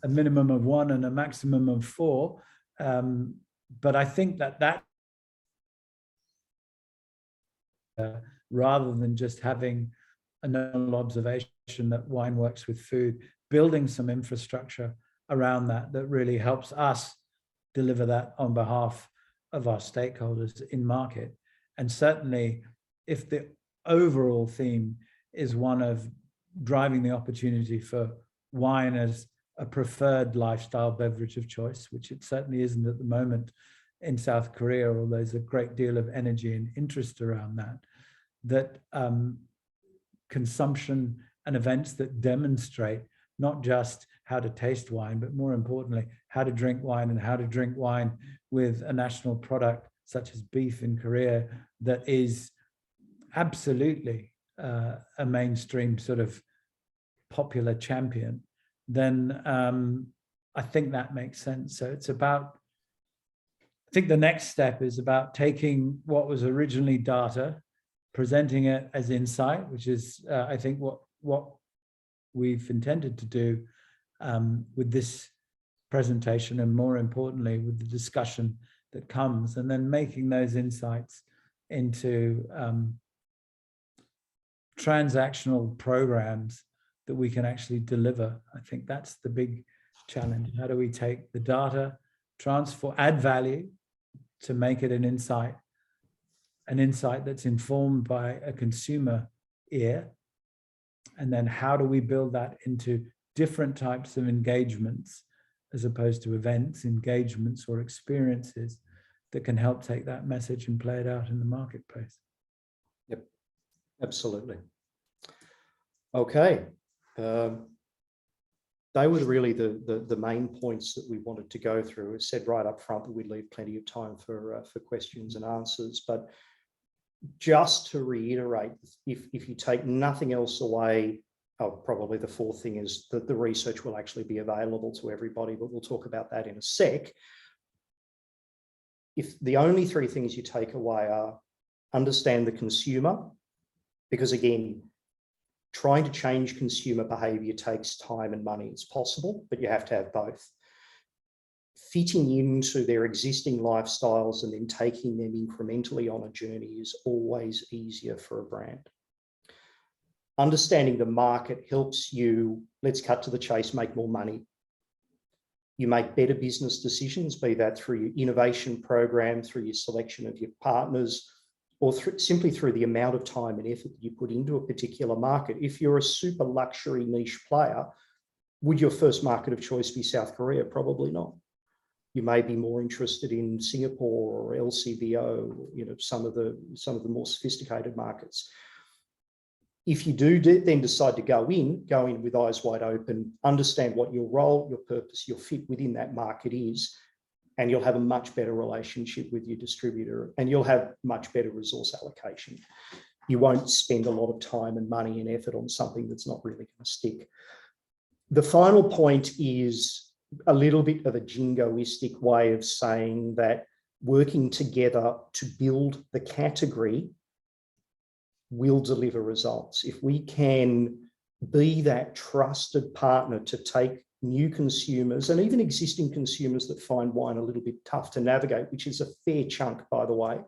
minimum of 1 and a maximum of 4. But I think that rather than just having a null observation that wine works with food, building some infrastructure around that really helps us deliver that on behalf of our stakeholders in market. And certainly, if the overall theme is one of driving the opportunity for wine as a preferred lifestyle beverage of choice, which it certainly isn't at the moment in South Korea, although there's a great deal of energy and interest around that consumption and events that demonstrate not just how to taste wine, but more importantly, how to drink wine, and how to drink wine with a national product such as beef in Korea that is absolutely a mainstream sort of popular champion, then I think that makes sense. So it's about, I think the next step is about taking what was originally data, presenting it as insight, which is, I think, what we've intended to do with this presentation, and more importantly, with the discussion that comes, and then making those insights into transactional programs that we can actually deliver. I think that's the big challenge. How do we take the data, add value to make it an insight that's informed by a consumer ear? And then how do we build that into different types of engagements, as opposed to events, engagements, or experiences that can help take that message and play it out in the marketplace? Yep, absolutely. Okay. They were really the main points that we wanted to go through. It said right up front that we'd leave plenty of time for questions and answers. But just to reiterate, if you take nothing else away, probably the fourth thing is that the research will actually be available to everybody, but we'll talk about that in a sec. If the only three things you take away are understand the consumer, because again, trying to change consumer behavior takes time and money. It's possible, but you have to have both. Fitting into their existing lifestyles and then taking them incrementally on a journey is always easier for a brand. Understanding the market helps you, let's cut to the chase, make more money. You make better business decisions, be that through your innovation program, through your selection of your partners, or simply through the amount of time and effort that you put into a particular market. If you're a super luxury niche player, would your first market of choice be South Korea? Probably not. You may be more interested in Singapore or LCBO, some of the more sophisticated markets. If you do then decide to go in with eyes wide open, understand what your role, your purpose, your fit within that market is, and you'll have a much better relationship with your distributor, and you'll have much better resource allocation. You won't spend a lot of time and money and effort on something that's not really going to stick. The final point is a little bit of a jingoistic way of saying that working together to build the category will deliver results. If we can be that trusted partner to take new consumers and even existing consumers that find wine a little bit tough to navigate, which is a fair chunk, by the way.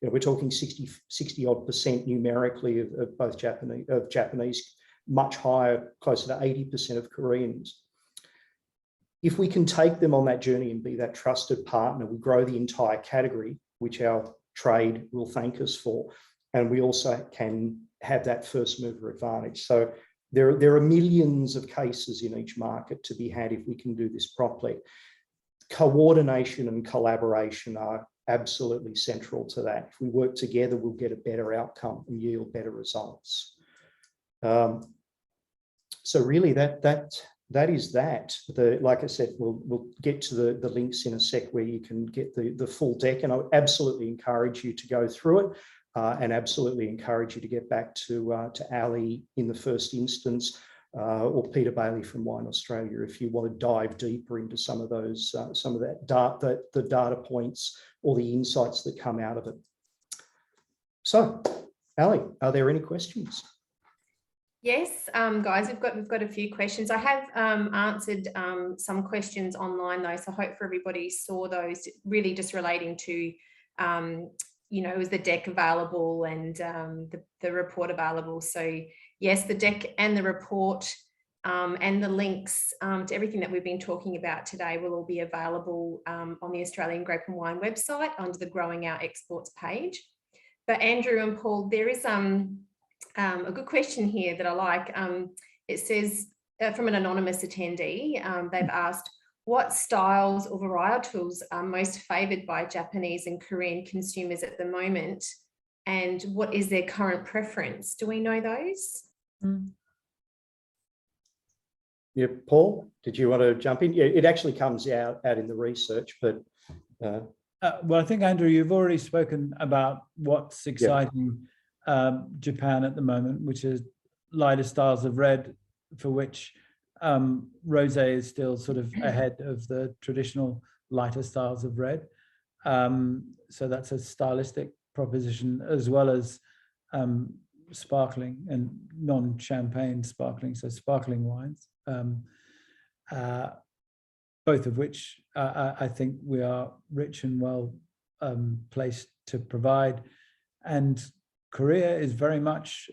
We're talking 60 odd percent numerically of both Japanese, much higher, closer to 80% of Koreans. If we can take them on that journey and be that trusted partner, we grow the entire category, which our trade will thank us for. And we also can have that first mover advantage. So there are millions of cases in each market to be had if we can do this properly. Coordination and collaboration are absolutely central to that. If we work together, we'll get a better outcome and yield better results. So really that is that. Like I said, we'll get to the links in a sec where you can get the full deck, and I would absolutely encourage you to go through it. And absolutely encourage you to get back to Ali in the first instance, or Peter Bailey from Wine Australia if you want to dive deeper into some of those, the data points or the insights that come out of it. So, Ali, are there any questions? Yes, guys, we've got a few questions. I have answered some questions online though, so I hope everybody saw those, really just relating to is the deck available and the report available? So yes, the deck and the report and the links to everything that we've been talking about today will all be available on the Australian Grape and Wine website under the Growing Our Exports page. But Andrew and Paul, there is a good question here that I like. It says, from an anonymous attendee. They've asked, what styles or varietals are most favoured by Japanese and Korean consumers at the moment? And what is their current preference? Do we know those? Yeah, Paul, did you want to jump in? Yeah, it actually comes out in the research, but well, I think, Andrew, you've already spoken about what's exciting Japan at the moment, which is lighter styles of red, for which rosé is still sort of ahead of the traditional lighter styles of red. So that's a stylistic proposition, as well as sparkling and non-champagne sparkling, so sparkling wines, both of which I think we are rich and well placed to provide. And Korea is very much,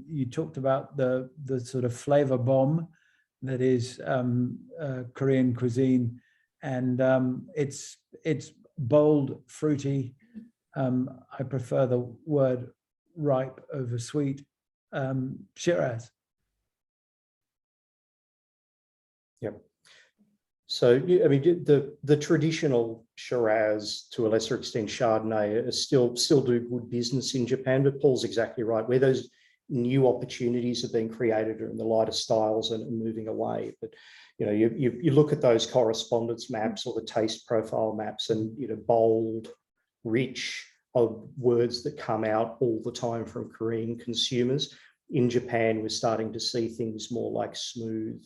you talked about the sort of flavor bomb that is Korean cuisine, and it's bold, fruity. I prefer the word ripe over sweet. Shiraz. Yep. So, I mean, the traditional Shiraz, to a lesser extent Chardonnay, are still do good business in Japan, but Paul's exactly right. Where those new opportunities are being created are in the lighter styles and moving away. But, you know, you look at those correspondence maps or the taste profile maps, and, you know, bold, rich of words that come out all the time from Korean consumers. In Japan, we're starting to see things more like smooth,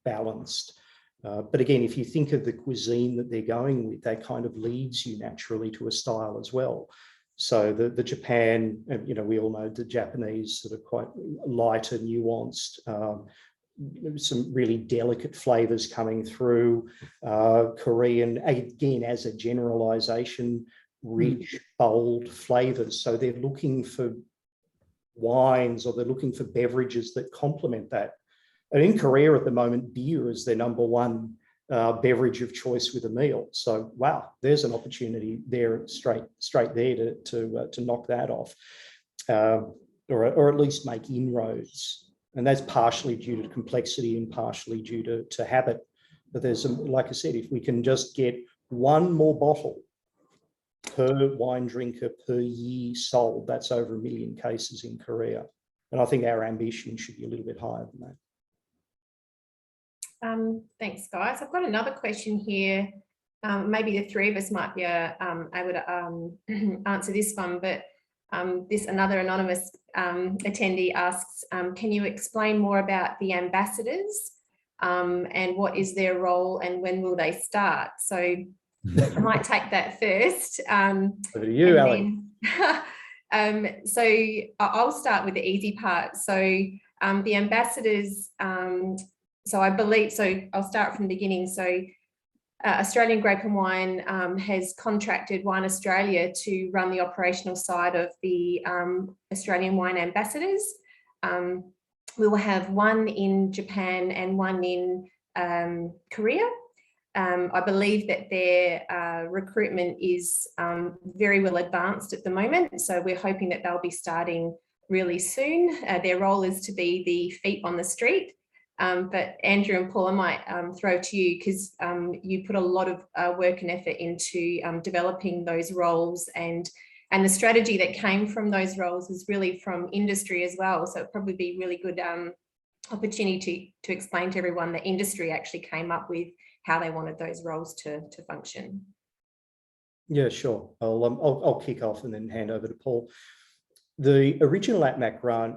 balanced. But again, if you think of the cuisine that they're going with, that kind of leads you naturally to a style as well. So the Japan, you know, we all know the Japanese sort of quite lighter, nuanced, some really delicate flavors coming through. Korean, again, as a generalization, rich, bold flavors. So they're looking for wines, or they're looking for beverages that complement that. And in Korea at the moment, beer is their number one beverage of choice with a meal. So wow, there's an opportunity there straight there to knock that off, or at least make inroads. And that's partially due to complexity and partially due to habit. But there's like I said, if we can just get one more bottle per wine drinker per year sold, that's over 1 million cases in Korea. And I think our ambition should be a little bit higher than that. Thanks, guys. I've got another question here. Maybe the three of us might be able to answer this one, but another anonymous attendee asks, can you explain more about the ambassadors and what is their role and when will they start? So I might take that first. Over to you, Ali. So I'll start with the easy part. So the ambassadors, so I believe, so I'll start from the beginning. So Australian Grape and Wine has contracted Wine Australia to run the operational side of the Australian wine ambassadors. We will have one in Japan and one in Korea. I believe that their recruitment is very well advanced at the moment. So we're hoping that they'll be starting really soon. Their role is to be the feet on the street. But Andrew and Paul, I might throw to you, because you put a lot of work and effort into developing those roles, and the strategy that came from those roles is really from industry as well. So it'd probably be really good opportunity to explain to everyone that industry actually came up with how they wanted those roles to function. Yeah, sure. I'll kick off and then hand over to Paul. The original ATMAC grant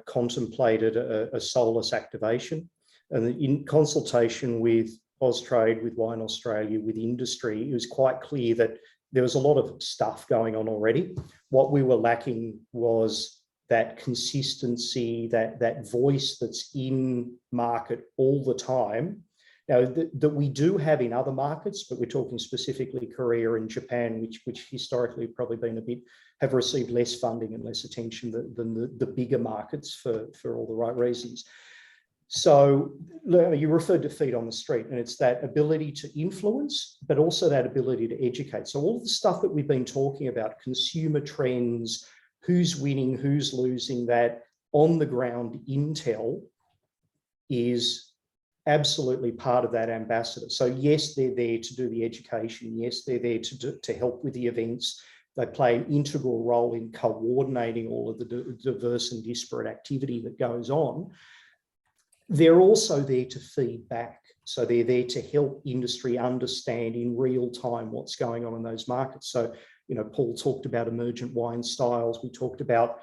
contemplated a SOLAS activation, and in consultation with Austrade, with Wine Australia, with industry, it was quite clear that there was a lot of stuff going on already. What we were lacking was that consistency, that voice that's in market all the time. Now, that we do have in other markets, but we're talking specifically Korea and Japan, which historically have probably been have received less funding and less attention than the bigger markets for all the right reasons. So you referred to feet on the street, and it's that ability to influence, but also that ability to educate. So all of the stuff that we've been talking about, consumer trends, who's winning, who's losing, that on the ground intel, is absolutely part of that ambassador. So yes, they're there to do the education. Yes, they're there to help with the events. They play an integral role in coordinating all of the diverse and disparate activity that goes on. They're also there to feed back. So they're there to help industry understand in real time what's going on in those markets. So, you know, Paul talked about emergent wine styles. We talked about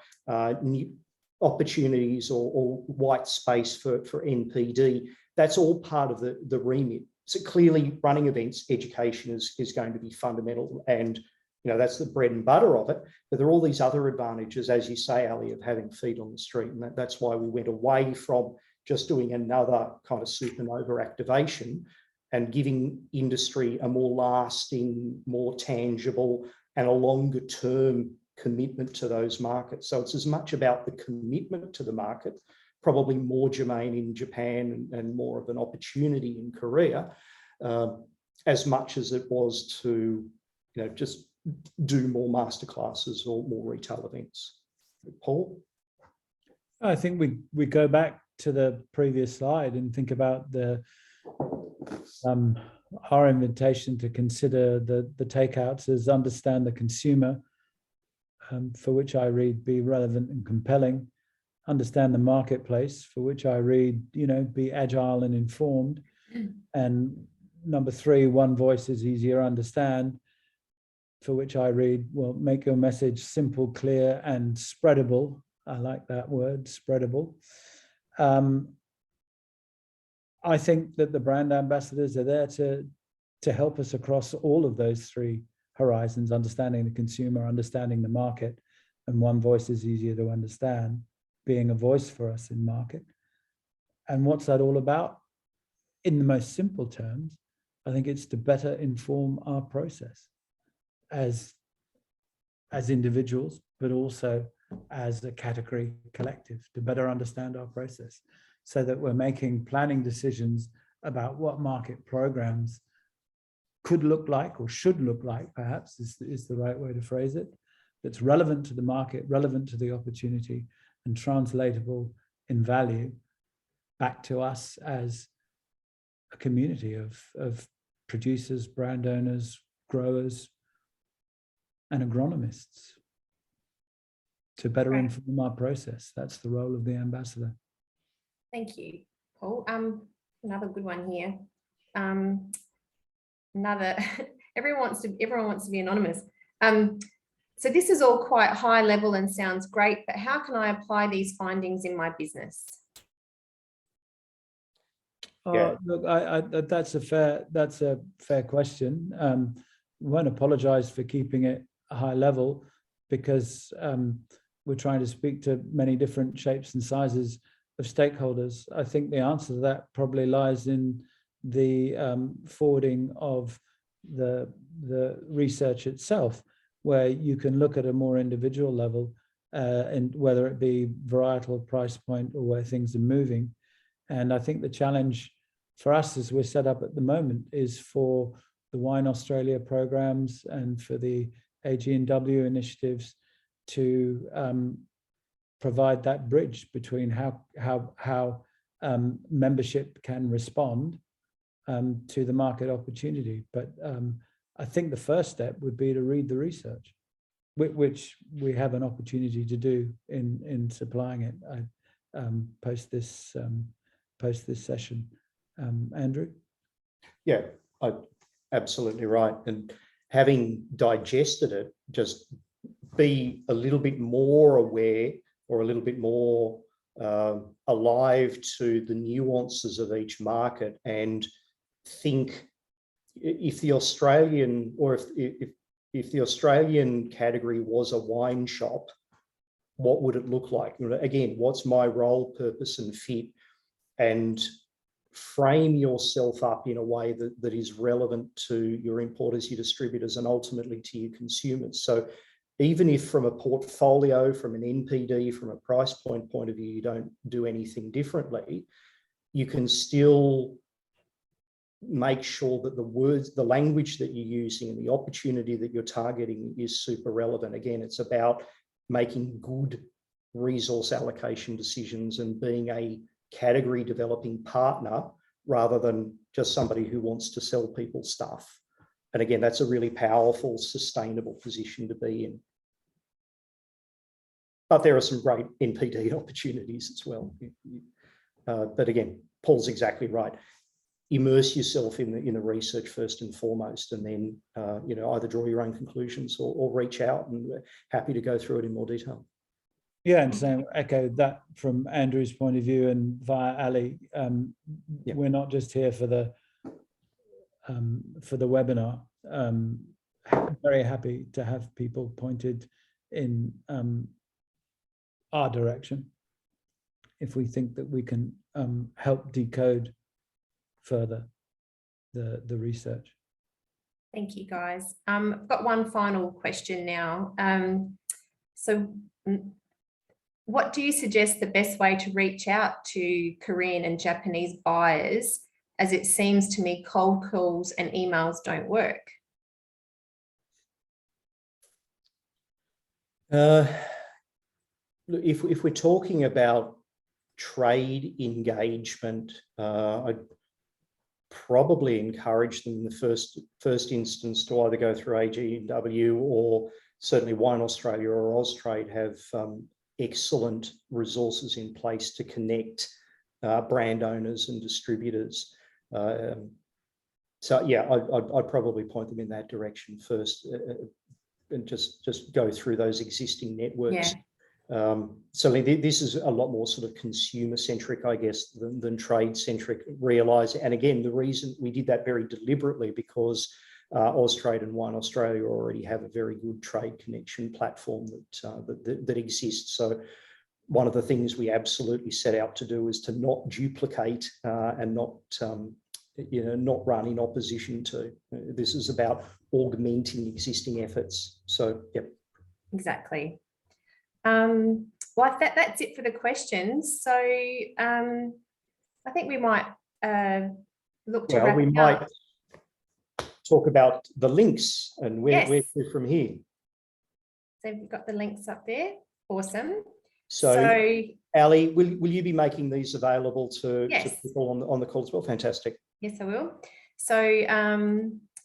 new opportunities or white space for NPD. That's all part of the remit. So clearly running events, education is going to be fundamental, and you know, that's the bread and butter of it. But there are all these other advantages, as you say, Ali, of having feet on the street. And that's why we went away from just doing another kind of supernova activation and giving industry a more lasting, more tangible and a longer term commitment to those markets. So it's as much about the commitment to the market, probably more germane in Japan and more of an opportunity in Korea, as much as it was to, you know, just do more masterclasses or more retail events. Paul? I think we go back to the previous slide and think about our invitation to consider the takeouts as understand the consumer, for which I read be relevant and compelling, understand the marketplace, for which I read, you know, be agile and informed, and number 3, one voice is easier to understand, for which I read, well, make your message simple, clear, and spreadable. I like that word, spreadable. I think that the brand ambassadors are there to help us across all of those 3 horizons, understanding the consumer, understanding the market, and one voice is easier to understand, being a voice for us in market. And what's that all about? In the most simple terms, I think it's to better inform our process as individuals, but also as a category collective, to better understand our process so that we're making planning decisions about what market programs could look like or should look like, perhaps is the right way to phrase it, that's relevant to the market, relevant to the opportunity, and translatable in value back to us as a community of producers, brand owners, growers, and agronomists to better inform our process. That's the role of the ambassador. Thank you, Paul. Another good one here. Everyone wants to be anonymous. So this is all quite high level and sounds great, but how can I apply these findings in my business? Yeah. Look, that's a fair question. Won't apologise for keeping it high level, because we're trying to speak to many different shapes and sizes of stakeholders. I think the answer to that probably lies in the forwarding of the research itself, where you can look at a more individual level, and whether it be varietal, price point, or where things are moving. And I think the challenge for us as we're set up at the moment is for the Wine Australia programs and for the AG&W initiatives to provide that bridge between how membership can respond to the market opportunity. But I think the first step would be to read the research, which we have an opportunity to do in supplying it post this session. Andrew? Yeah, absolutely right. And having digested it, just be a little bit more aware or a little bit more alive to the nuances of each market, and think if the Australian, or if the Australian category was a wine shop, what would it look like? Again, what's my role, purpose, and fit? And frame yourself up in a way that is relevant to your importers, your distributors, and ultimately to your consumers. So even if from a portfolio, from an NPD, from a price point of view, you don't do anything differently, you can still make sure that the words, the language that you're using and the opportunity that you're targeting is super relevant. Again, it's about making good resource allocation decisions and being a category developing partner rather than just somebody who wants to sell people stuff. And again, that's a really powerful, sustainable position to be in. But there are some great NPD opportunities as well. But again, Paul's exactly right. Immerse yourself in the research first and foremost, and then either draw your own conclusions or reach out, and we're happy to go through it in more detail. Yeah, and so echo that from Andrew's point of view and via Ali. We're not just here for the webinar. Very happy to have people pointed in our direction if we think that we can help decode further the research. Thank you, guys. I've got one final question now. What do you suggest the best way to reach out to Korean and Japanese buyers, as it seems to me cold calls and emails don't work? If we're talking about trade engagement, I'd probably encourage them in the first instance to either go through AGW, or certainly Wine Australia or Austrade have excellent resources in place to connect brand owners and distributors. So yeah, I'd probably point them in that direction first, and just go through those existing networks. Yeah. So this is a lot more sort of consumer centric, I guess, than trade centric. Realise, and again, the reason we did that very deliberately, because Austrade and Wine Australia already have a very good trade connection platform that exists. So one of the things we absolutely set out to do is to not duplicate and not run in opposition to. This is about augmenting existing efforts. So yep. Exactly. Well, that's it for the questions. So I think we might look to wrap it up. Talk about the links and where we're from here. So we've got the links up there. Awesome. So Ali, will you be making these available to people on the call as well? Fantastic. Yes, I will. So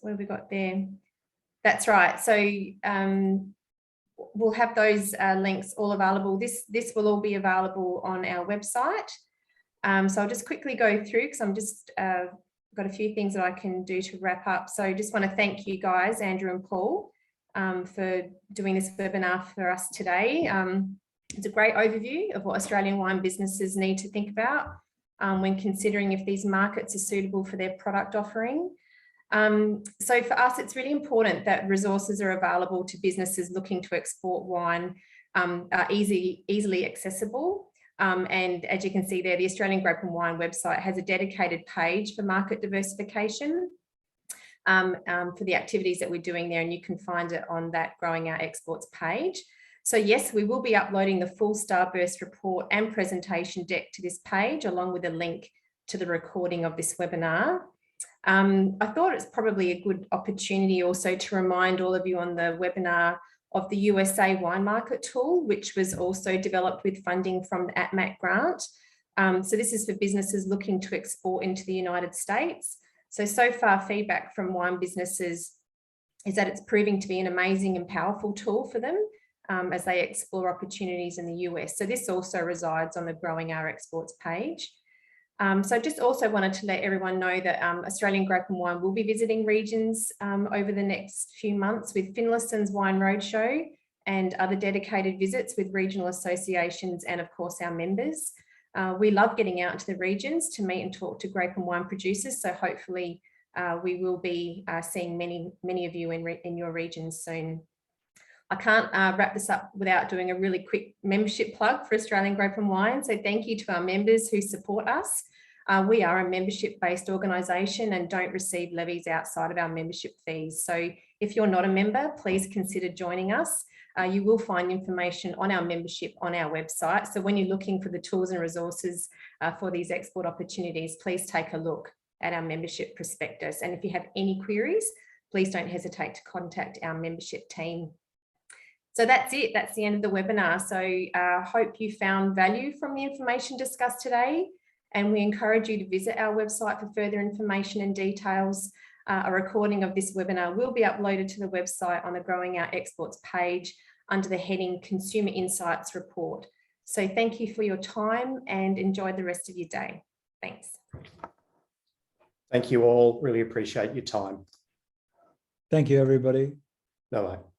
what have we got there? That's right. So we'll have those links all available. This will all be available on our website. So I'll just quickly go through, because I'm just got a few things that I can do to wrap up. So I just want to thank you guys, Andrew and Paul, for doing this webinar for us today. It's a great overview of what Australian wine businesses need to think about when considering if these markets are suitable for their product offering. So for us, it's really important that resources are available to businesses looking to export wine, are easily accessible. And as you can see there, the Australian Grape and Wine website has a dedicated page for market diversification for the activities that we're doing there, and you can find it on that Growing Our Exports page. So yes, we will be uploading the full Starburst report and presentation deck to this page, along with a link to the recording of this webinar. I thought it's probably a good opportunity also to remind all of you on the webinar of the USA Wine Market Tool, which was also developed with funding from the ATMAC grant. So this is for businesses looking to export into the United States. So far feedback from wine businesses is that it's proving to be an amazing and powerful tool for them as they explore opportunities in the US. So this also resides on the Growing Our Exports page. So just also wanted to let everyone know that Australian Grape and Wine will be visiting regions over the next few months with Finlayson's Wine Roadshow and other dedicated visits with regional associations and of course our members. We love getting out into the regions to meet and talk to grape and wine producers. So hopefully we will be seeing many of you in your regions soon. I can't wrap this up without doing a really quick membership plug for Australian Grape and Wine. So thank you to our members who support us. We are a membership-based organisation and don't receive levies outside of our membership fees. So if you're not a member, please consider joining us. You will find information on our membership on our website. So when you're looking for the tools and resources for these export opportunities, please take a look at our membership prospectus. And if you have any queries, please don't hesitate to contact our membership team. So that's it. That's the end of the webinar. So I hope you found value from the information discussed today. And we encourage you to visit our website for further information and details. A recording of this webinar will be uploaded to the website on the Growing Our Exports page under the heading Consumer Insights Report. So thank you for your time and enjoy the rest of your day. Thanks. Thank you all. Really appreciate your time. Thank you, everybody. Bye-bye.